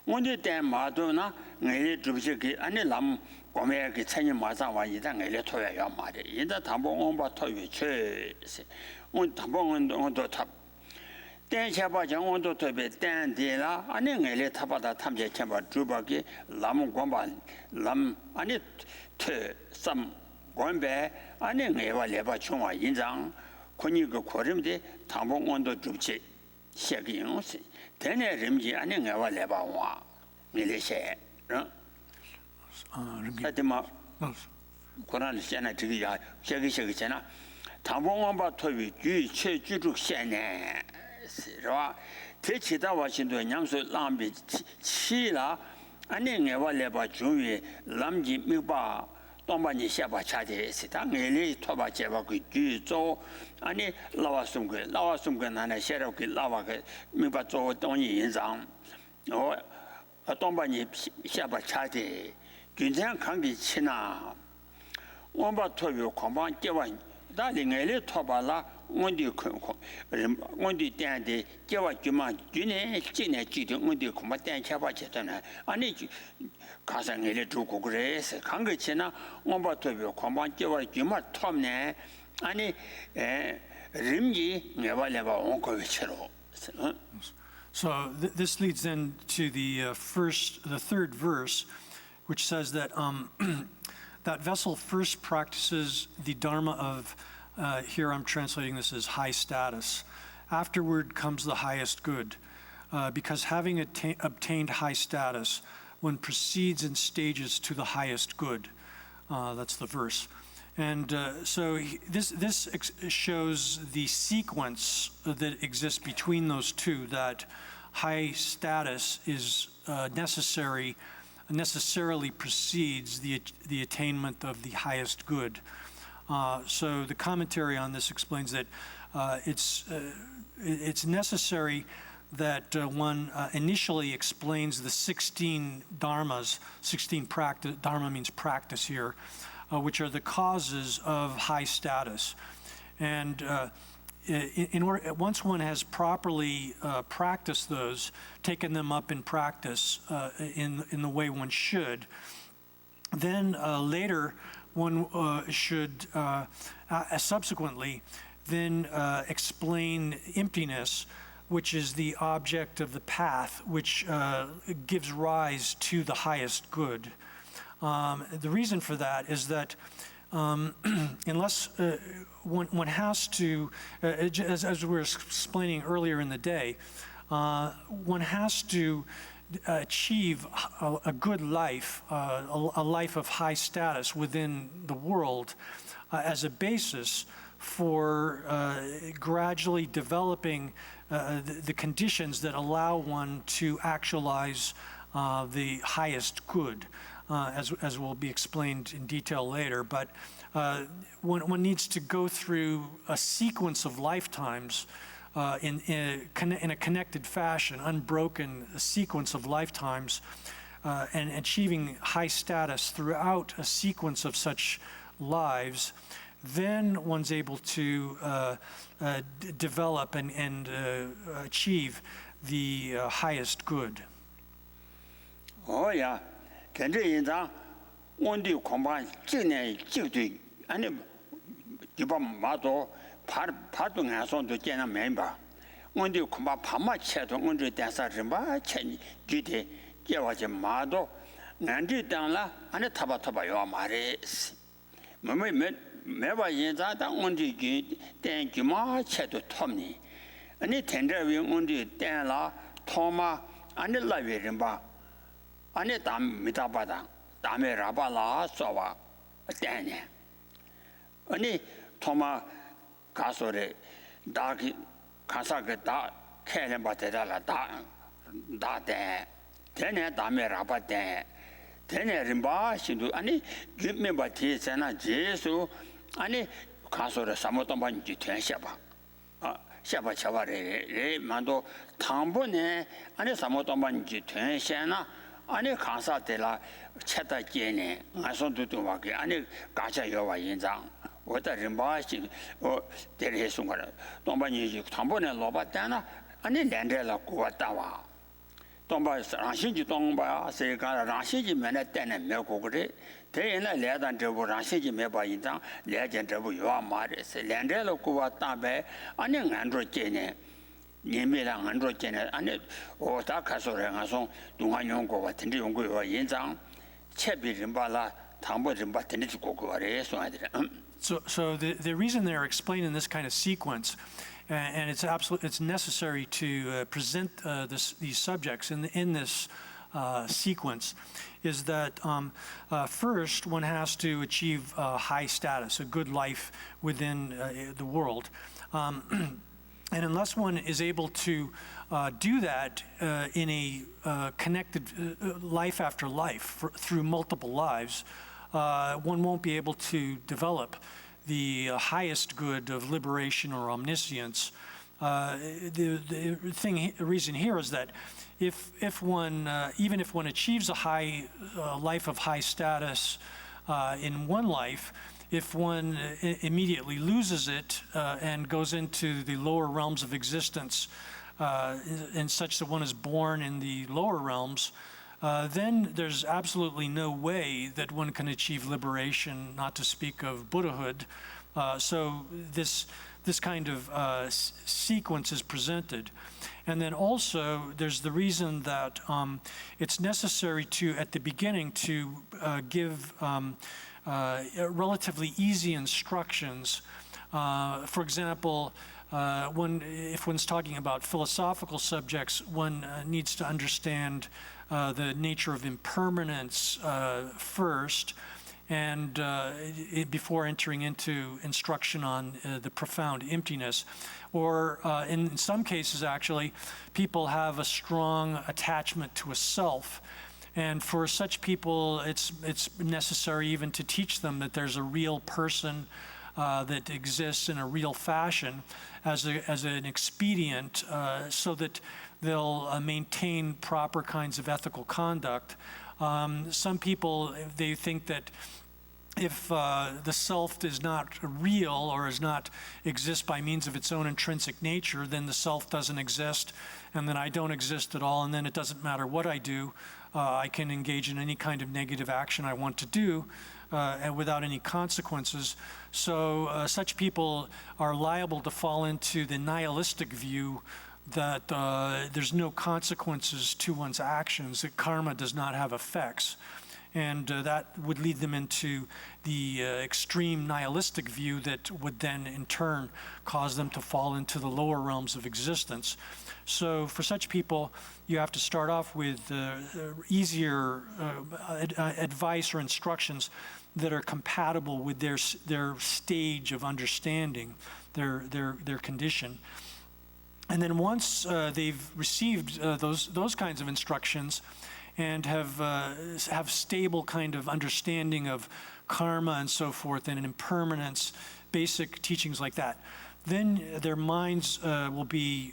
온도 때 마도나 엘이 주비시 아니 람 고메게 천이 마사와 이당 엘이 토야야 말이 이다 담보 온바 토위 최세 온 담보 온도 탑 땡샤바장 온도 토베 땡디라 아니 엘이 타바다 탐제 쳔바 주바기 람 공바 람 아니 퇴삼 원배 안에 내와 레바 총화 인장 권이 그 고름데 당봉 온도 주치 시기 용시 대내 림지 안에 내와 레바 와 밀레셰 하지마 고난 시나 저기야 시기잖아 당봉 원바 토비 주체 주주 시네是吧 대치다 와신도 양수 람비 치라 안에 내와 레바 주위 람지 미바 동반이 샤바 차제스 당엘이 토바 제바고 뒤조 아니 라와숨게 나네 셰로게 라와게 미바조 동이 인상 동반이 샤바 차제 굉장히 관계 친나 원바 토비 공방 제와 다링엘이 토바라 원디 원디 때한테 제와 주만 주네 진에 지도 원디 공방 때 샤바 제잖아 아니 가상엘이 두고 그래서 관계치나 원바토비 공방 제와 주마 톰네 아니 림지 내발레바 온코비처로 So this leads then to the third verse, which says that that vessel first practices the dharma of, here I'm translating this as high status. Afterward comes the highest good, because having obtained high status, one proceeds in stages to the highest good. That's the verse. And so this shows the sequence that exists between those two, that high status is necessarily precedes the attainment of the highest good. So the commentary on this explains that it's necessary that one initially explains the 16 dharmas, 16 practice, dharma means practice here, which are the causes of high status. And once one has properly practiced those, taken them up in practice in the way one should, then later one should subsequently then explain emptiness, which is the object of the path, which gives rise to the highest good. The reason for that is that unless one has to, as we were explaining earlier in the day, one has to achieve a good life, a life of high status within the world as a basis for gradually developing the conditions that allow one to actualize the highest good, as will be explained in detail later. But one needs to go through a sequence of lifetimes in a connected fashion, unbroken sequence of lifetimes, and achieving high status throughout a sequence of such lives. Then one's able to develop and achieve the highest good. Oh yeah, can you know? One day, combine 今年就对，俺那就把马多爬东岸上都见了面吧。我哋恐怕爬马切到我哋电视上吧，切具体叫我去马多，俺这当了，俺那他把要马的是，没把现在当我哋给电锯马切到他们，俺那天这为我哋电了他妈，俺那来为人吧，俺那打没打巴当。大没拉巴拉说话，电呢。你他妈告诉的，打个看啥个打，开了把在这了打电，天天大没拉巴电，天天人把心都，你就没把提在那结束，你看说的什么东西你就填写吧，下巴吃吧人蛮多，汤不呢，你什么东西你就填写那。你看啥的啦？吃到几年，俺说都话给，你刚才要话印章，我在人把心，我带来送过来，当把你就汤不呢老板单了，你连着了给我打话，当把让星期当把谁干了，让星期没来带来没过过的，这人来连单这不让星期没把印章，连见这不要骂的，是连着了给我打败，你按着几年。年没了，按照今天，我打开说的，俺说东汉用过，我听着用过，我印章，切比人把啦，汤不人把听着就过过的，算的。So the reason they're explaining this kind of sequence, and it's necessary to present these subjects in this sequence, is that first one has to achieve high status, a good life within the world. And unless one is able to do that in a connected life after life through multiple lives, one won't be able to develop the highest good of liberation or omniscience. The reason here is that if one, even if one achieves a high life of high status in one life, if one immediately loses it and goes into the lower realms of existence, and such that one is born in the lower realms, then there's absolutely no way that one can achieve liberation, not to speak of Buddhahood. So this kind of sequence is presented. And then also there's the reason that it's necessary to, at the beginning, to give relatively easy instructions. For example, if one's talking about philosophical subjects, one needs to understand the nature of impermanence first, and before entering into instruction on the profound emptiness. Or in some cases, actually, people have a strong attachment to a self. And for such people, it's necessary even to teach them that there's a real person that exists in a real fashion as an expedient, so that they'll maintain proper kinds of ethical conduct. Some people, they think that if the self is not real or does not exist by means of its own intrinsic nature, then the self doesn't exist, and then I don't exist at all, and then it doesn't matter what I do. I can engage in any kind of negative action I want to do and without any consequences. So such people are liable to fall into the nihilistic view that there's no consequences to one's actions, that karma does not have effects. And that would lead them into the extreme nihilistic view that would then in turn cause them to fall into the lower realms of existence. So for such people, you have to start off with easier advice or instructions that are compatible with their stage of understanding, their condition. And then once they've received those kinds of instructions and have stable kind of understanding of karma and so forth and impermanence, basic teachings like that, then their minds will be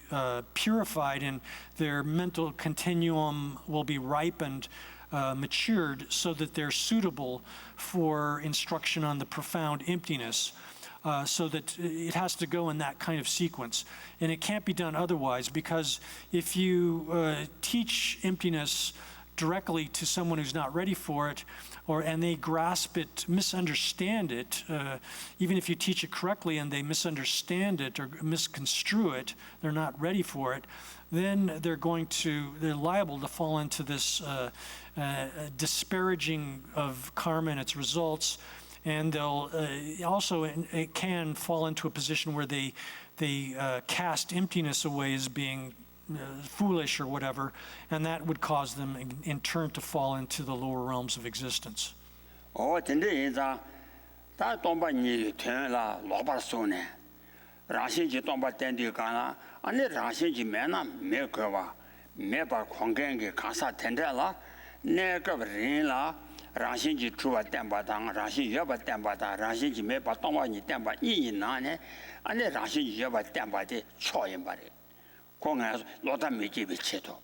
purified and their mental continuum will be ripened, matured, so that they're suitable for instruction on the profound emptiness. So that it has to go in that kind of sequence. And it can't be done otherwise, because if you teach emptiness directly to someone who's not ready for it, and they grasp it, misunderstand it, even if you teach it correctly and they misunderstand it or misconstrue it, they're not ready for it, then they're liable to fall into this disparaging of karma and its results. And they'll it can fall into a position where they cast emptiness away as being foolish or whatever, and that would cause them in turn to fall into the lower realms of existence. Oh, today is that don't buy new turn la lobar sone. Rashi ji don't buy tendi kana, and the Rashi ji mena mekova, meba kongengi kasa tendela, neka rinla. Rashi ji chuba temba tang, Rashi yoba temba tang, Rashi ji meba tongwa ni temba yi nane, and the Rashi ji yoba temba de choyembari. Kongas lota miji bicheto.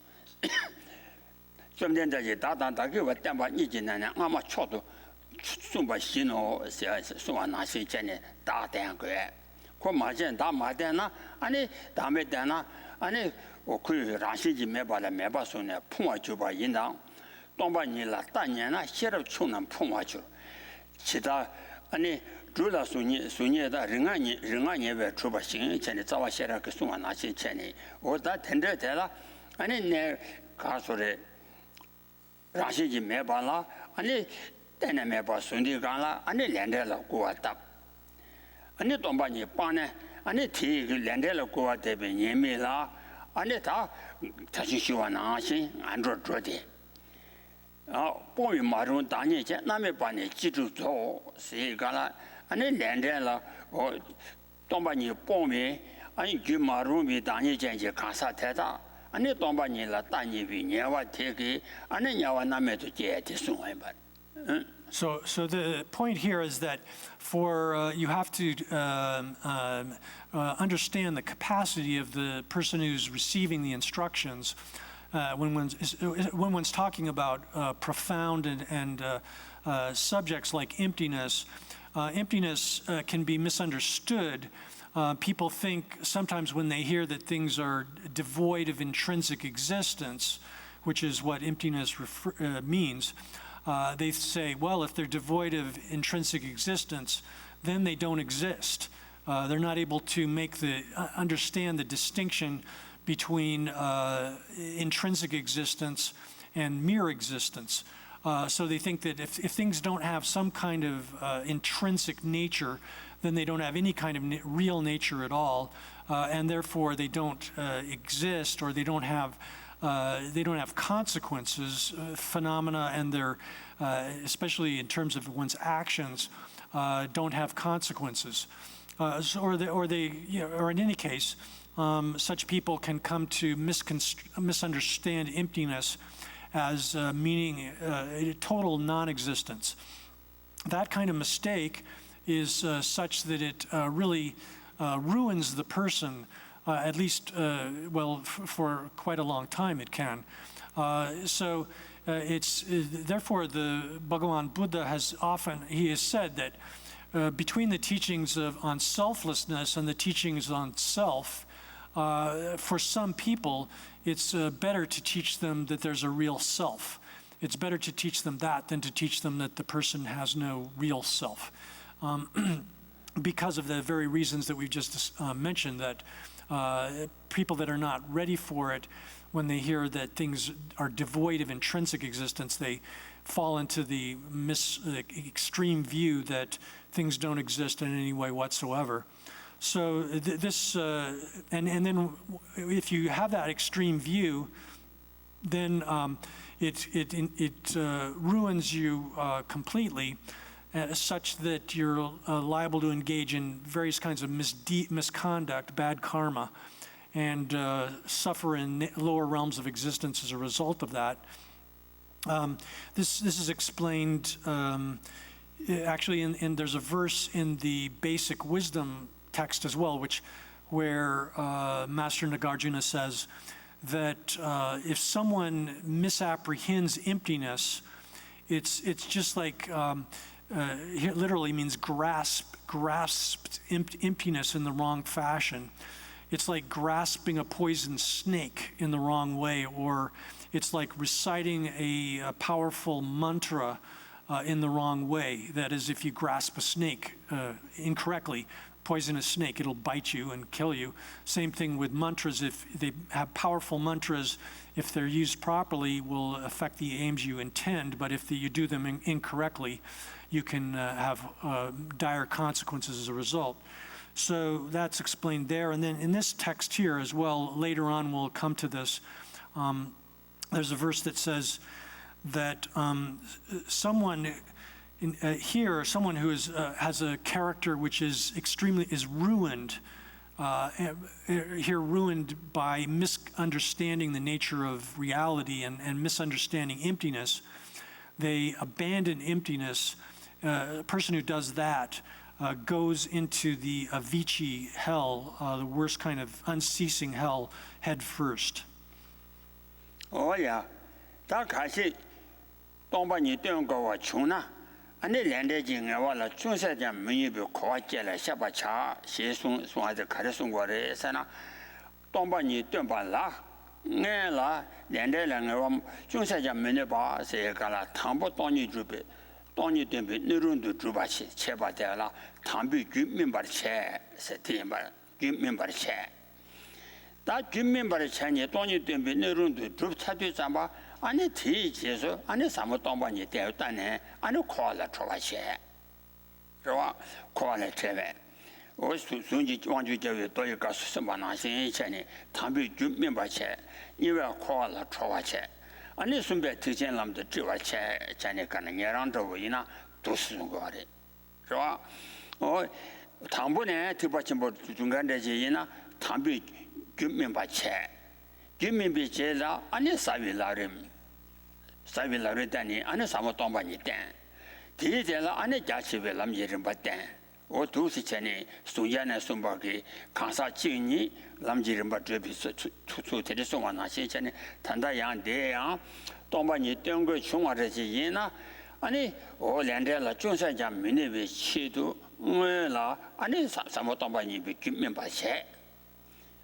Something that you data give a temper nijin and ama choto, sumba sino, suana si jenny, da dangue. Comajan, da madena, and a damedana, and a oku Rashi meba la meba sune, puma juba yindang. Tomba nila tanyana, sheriff chunam pumachu. Chita, and Jula Sunya, Ringani, Truba Sing, Chenny, Zawa Shera, Suana, Chenny, or that tender tella, and in Casore Rashi Mebala, and then a meba Sundi Gala, and a Landella Guata. And it Tombani Pane, and it tea Landella Guate, Yemila, and it Tashishuanashi, Andrew Drodi. Boy Maroon Dani, Name Bani, Chitu, Sigala. And then Landella or Tombani Pomi, and Jumarumi Dani Janji Casa Teta, and the Tombani Latani Vineva Teki, and then Yawaname to Jet soon. So the point here is that you have to understand the capacity of the person who's receiving the instructions. When one's talking about profound and subjects like emptiness, emptiness can be misunderstood. People think sometimes when they hear that things are devoid of intrinsic existence, which is what emptiness means, they say, well, if they're devoid of intrinsic existence, then they don't exist. They're not able to understand the distinction between intrinsic existence and mere existence. So they think that if things don't have some kind of intrinsic nature, then they don't have any kind of real nature at all, and therefore they don't exist, or they don't have consequences, phenomena, and their especially in terms of one's actions, don't have consequences, or in any case, such people can come to misunderstand emptiness as meaning total non-existence. That kind of mistake is such that it really ruins the person, at least, for quite a long time it can. Therefore the Bhagavan Buddha has said that between the teachings on selflessness and the teachings on self, for some people, it's better to teach them that there's a real self. It's better to teach them that than to teach them that the person has no real self. Because of the very reasons that we've just mentioned, that People that are not ready for it, when they hear that things are devoid of intrinsic existence, they fall into the extreme view that things don't exist in any way whatsoever. So and then if you have that extreme view, then it ruins you completely, such that you're liable to engage in various kinds of misconduct, bad karma, and suffer in lower realms of existence as a result of that. This is explained actually there's a verse in the basic wisdom text as well, where Master Nagarjuna says that if someone misapprehends emptiness, it's just like it literally means grasped emptiness in the wrong fashion. It's like grasping a poisoned snake in the wrong way, or it's like reciting a powerful mantra in the wrong way. That is, if you grasp a snake incorrectly, poisonous snake, it'll bite you and kill you. Same thing with mantras. If they have powerful mantras, if they're used properly, will affect the aims you intend, but if you do them incorrectly, you can have dire consequences as a result. So that's explained there. And then in this text here as well, later on we'll come to this, there's a verse that says that someone who has a character which is ruined, ruined by misunderstanding the nature of reality and misunderstanding emptiness. They abandon emptiness. A person who does that goes into the Avicii hell, the worst kind of unceasing hell, head first. Oh yeah, that kasi tongpa ni tuyon kawa chuna, ane lende jinga wala chunsa jam muni bi kawa jela shaba cha she sung ade kare sung gore sana tongpa ni tuyon pa la nge la lende la nge wam chunsa jam muni ba se kala tangpo tongni drupe tongni tuyon bi nirundu drupa che ba de la tangbi gyu mimbar che se tiyimbar gyu mimbar che. 다 주민발의 전에 돈이 되면 내론도 좁차도 잡아 안에 뒤에서 안에 사무 동반이 되었다네 안에 코알라 좋아해 좋아 코알라 제외 어 순지 왕주제에 또 이거 수만한 신이체니 담비 주민발체 이외 코알라 좋아해 안에 순배 특전람도 좋아해 전에 가는 예랑도 이나 도스는 거래 좋아 어 당분에 특받침 뭐 중간대지이나 담비 주민비 제라 아니 사빌라름 사빌라르다니 아니 사모동바니 땐 디제라 아니 자치벨람 예름 받된 오 두시체니 수야나 숨바기 강사 지니 람지름 받드비스 투투테리 송하나 시체니 단다양 대양 동바니 땡거 중화르지 이나 아니 오 랜데라 중산자 민네비 치도 응라 아니 사모동바니 비 주민바체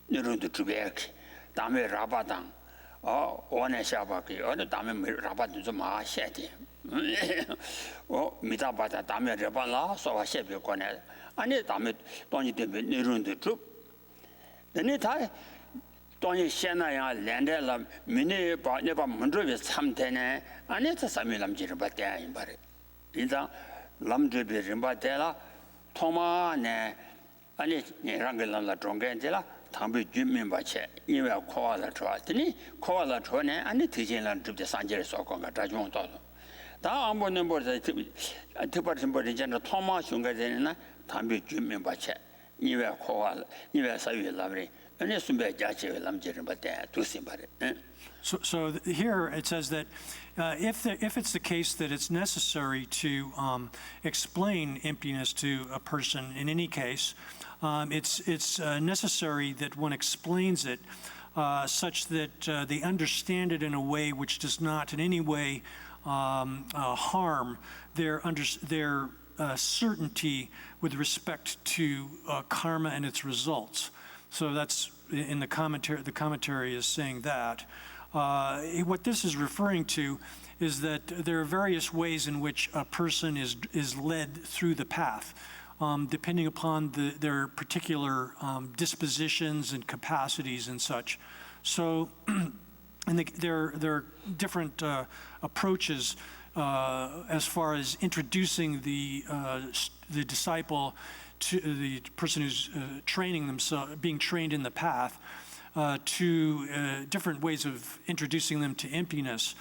너런도 주베기 다음에 라바당 원에 샤바기 어느 다음에 라바도 좀 마셔야지 미다바다 다음에 라바라 소와 셰비 거네 아니 다음에 돈이 되면 너런도 주 너네 다 돈이 세나야 랜데라 미네 바 네바 문드비 참되네 아니 저 사미람지를 받대 임바리 인자 람드비 림바데라 토마네 아니 네랑글라 종겐데라 당비 주민바체 이외 코알라 좋아더니 코알라 좋네 아니 드진란 줍데 산제를 쏘고가 다중도 다 한번은 버서 특별히 버리잖아 토마 흉가되나 당비 주민바체 이외 코알 이외 사위라브리 아니 숨배 자체를 남지를 받대 두심바래. So here it says that if it's the case that it's necessary to explain emptiness to a person in any case, it's necessary that one explains it such that they understand it in a way which does not in any way harm their certainty with respect to karma and its results. So that's in the commentary. The commentary is saying that. What this is referring to is that there are various ways in which a person is led through the path. depending upon their particular dispositions and capacities and such. So, and there are different approaches as far as introducing the disciple to the person who's training themselves, being trained in the path, to different ways of introducing them to emptiness.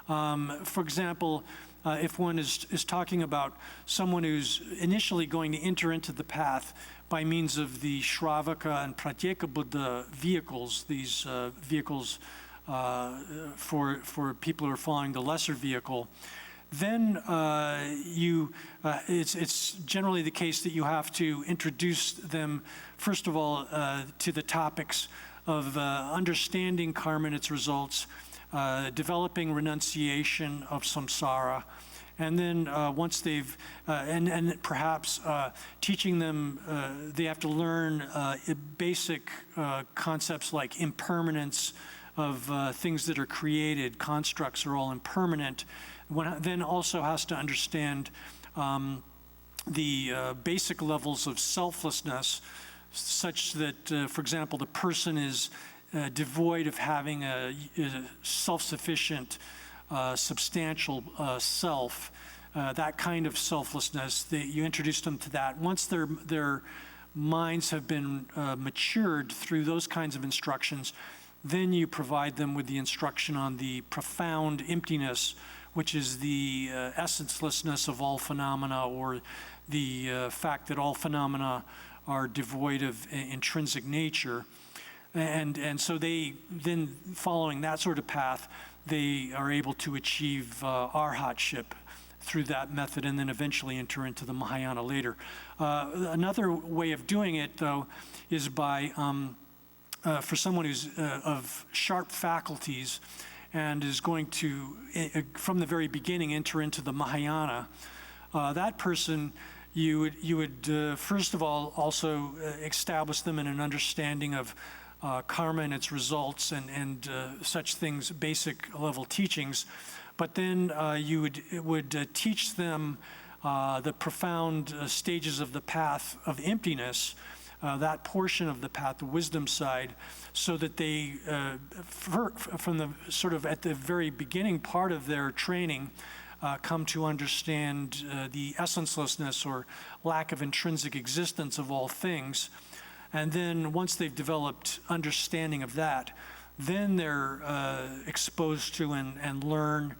For example, if one is talking about someone who's initially going to enter into the path by means of the Shravaka and Pratyeka Buddha vehicles, these vehicles for people who are following the lesser vehicle, then it's generally the case that you have to introduce them, first of all, to the topics of understanding karma and its results, developing renunciation of samsara, and then once they've, and perhaps teaching them, they have to learn basic concepts like impermanence of things that are created. Constructs are all impermanent. One then also has to understand the basic levels of selflessness, such that, for example, the person is devoid of having a self-sufficient, substantial self, that kind of selflessness, that you introduce them to that. Once their minds have been matured through those kinds of instructions, then you provide them with the instruction on the profound emptiness, which is the essencelessness of all phenomena, or the fact that all phenomena are devoid of intrinsic nature. And so they then, following that sort of path, they are able to achieve arhatship through that method, and then eventually enter into the Mahayana later. Another way of doing it, though, is by, for someone who's of sharp faculties and is going to, from the very beginning, enter into the Mahayana, that person, you would first of all also establish them in an understanding of karma and its results and such things, basic level teachings. But then you would teach them the profound stages of the path of emptiness, that portion of the path, the wisdom side, so that they, from the sort of at the very beginning part of their training, come to understand the essencelessness or lack of intrinsic existence of all things. And then once they've developed understanding of that, then they're exposed to and learn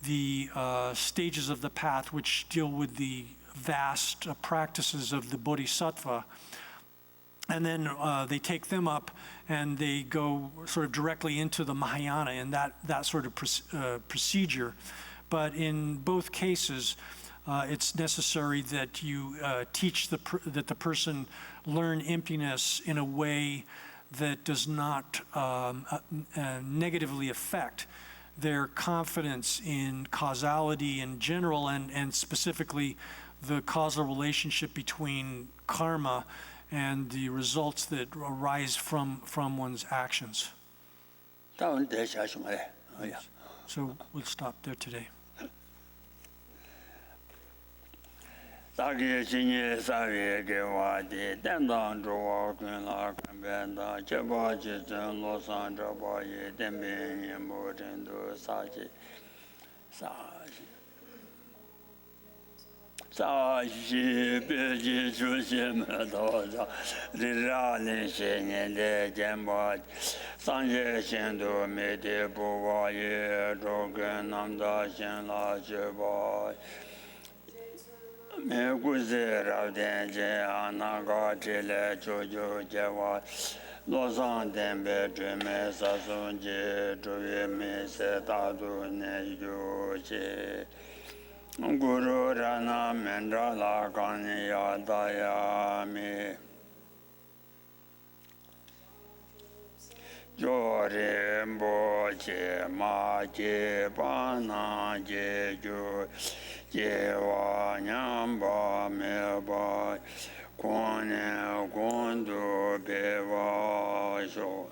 the stages of the path which deal with the vast practices of the bodhisattva. And then they take them up and they go sort of directly into the Mahayana in that sort of procedure. But in both cases, it's necessary that you teach that the person learn emptiness in a way that does not negatively affect their confidence in causality in general, and specifically the causal relationship between karma and the results that arise from one's actions. So we'll stop there today. Sākī chīnyī sāvī kīwā tī tēntāng chūwā kūnlā kāmbēntā chēpā chī chēn lō sāng chāpā yī tēmbē yīmbō chēndū sāchī pēchī chūshī mē tōchā rī rā lī shēnyī tē chēmbā sāng chē shēndū mē tē pūwā yī chō kēn nām tā shēn lā chēpā me guze ravden je anaga chele chojo jewa losan dembe jeme sasun je joye me se tadu ne yo je guru rana mendra la kani ya daya me Jore mbo che ma che pa na je jo je wa nyam ba me ba kone gondo be wa jo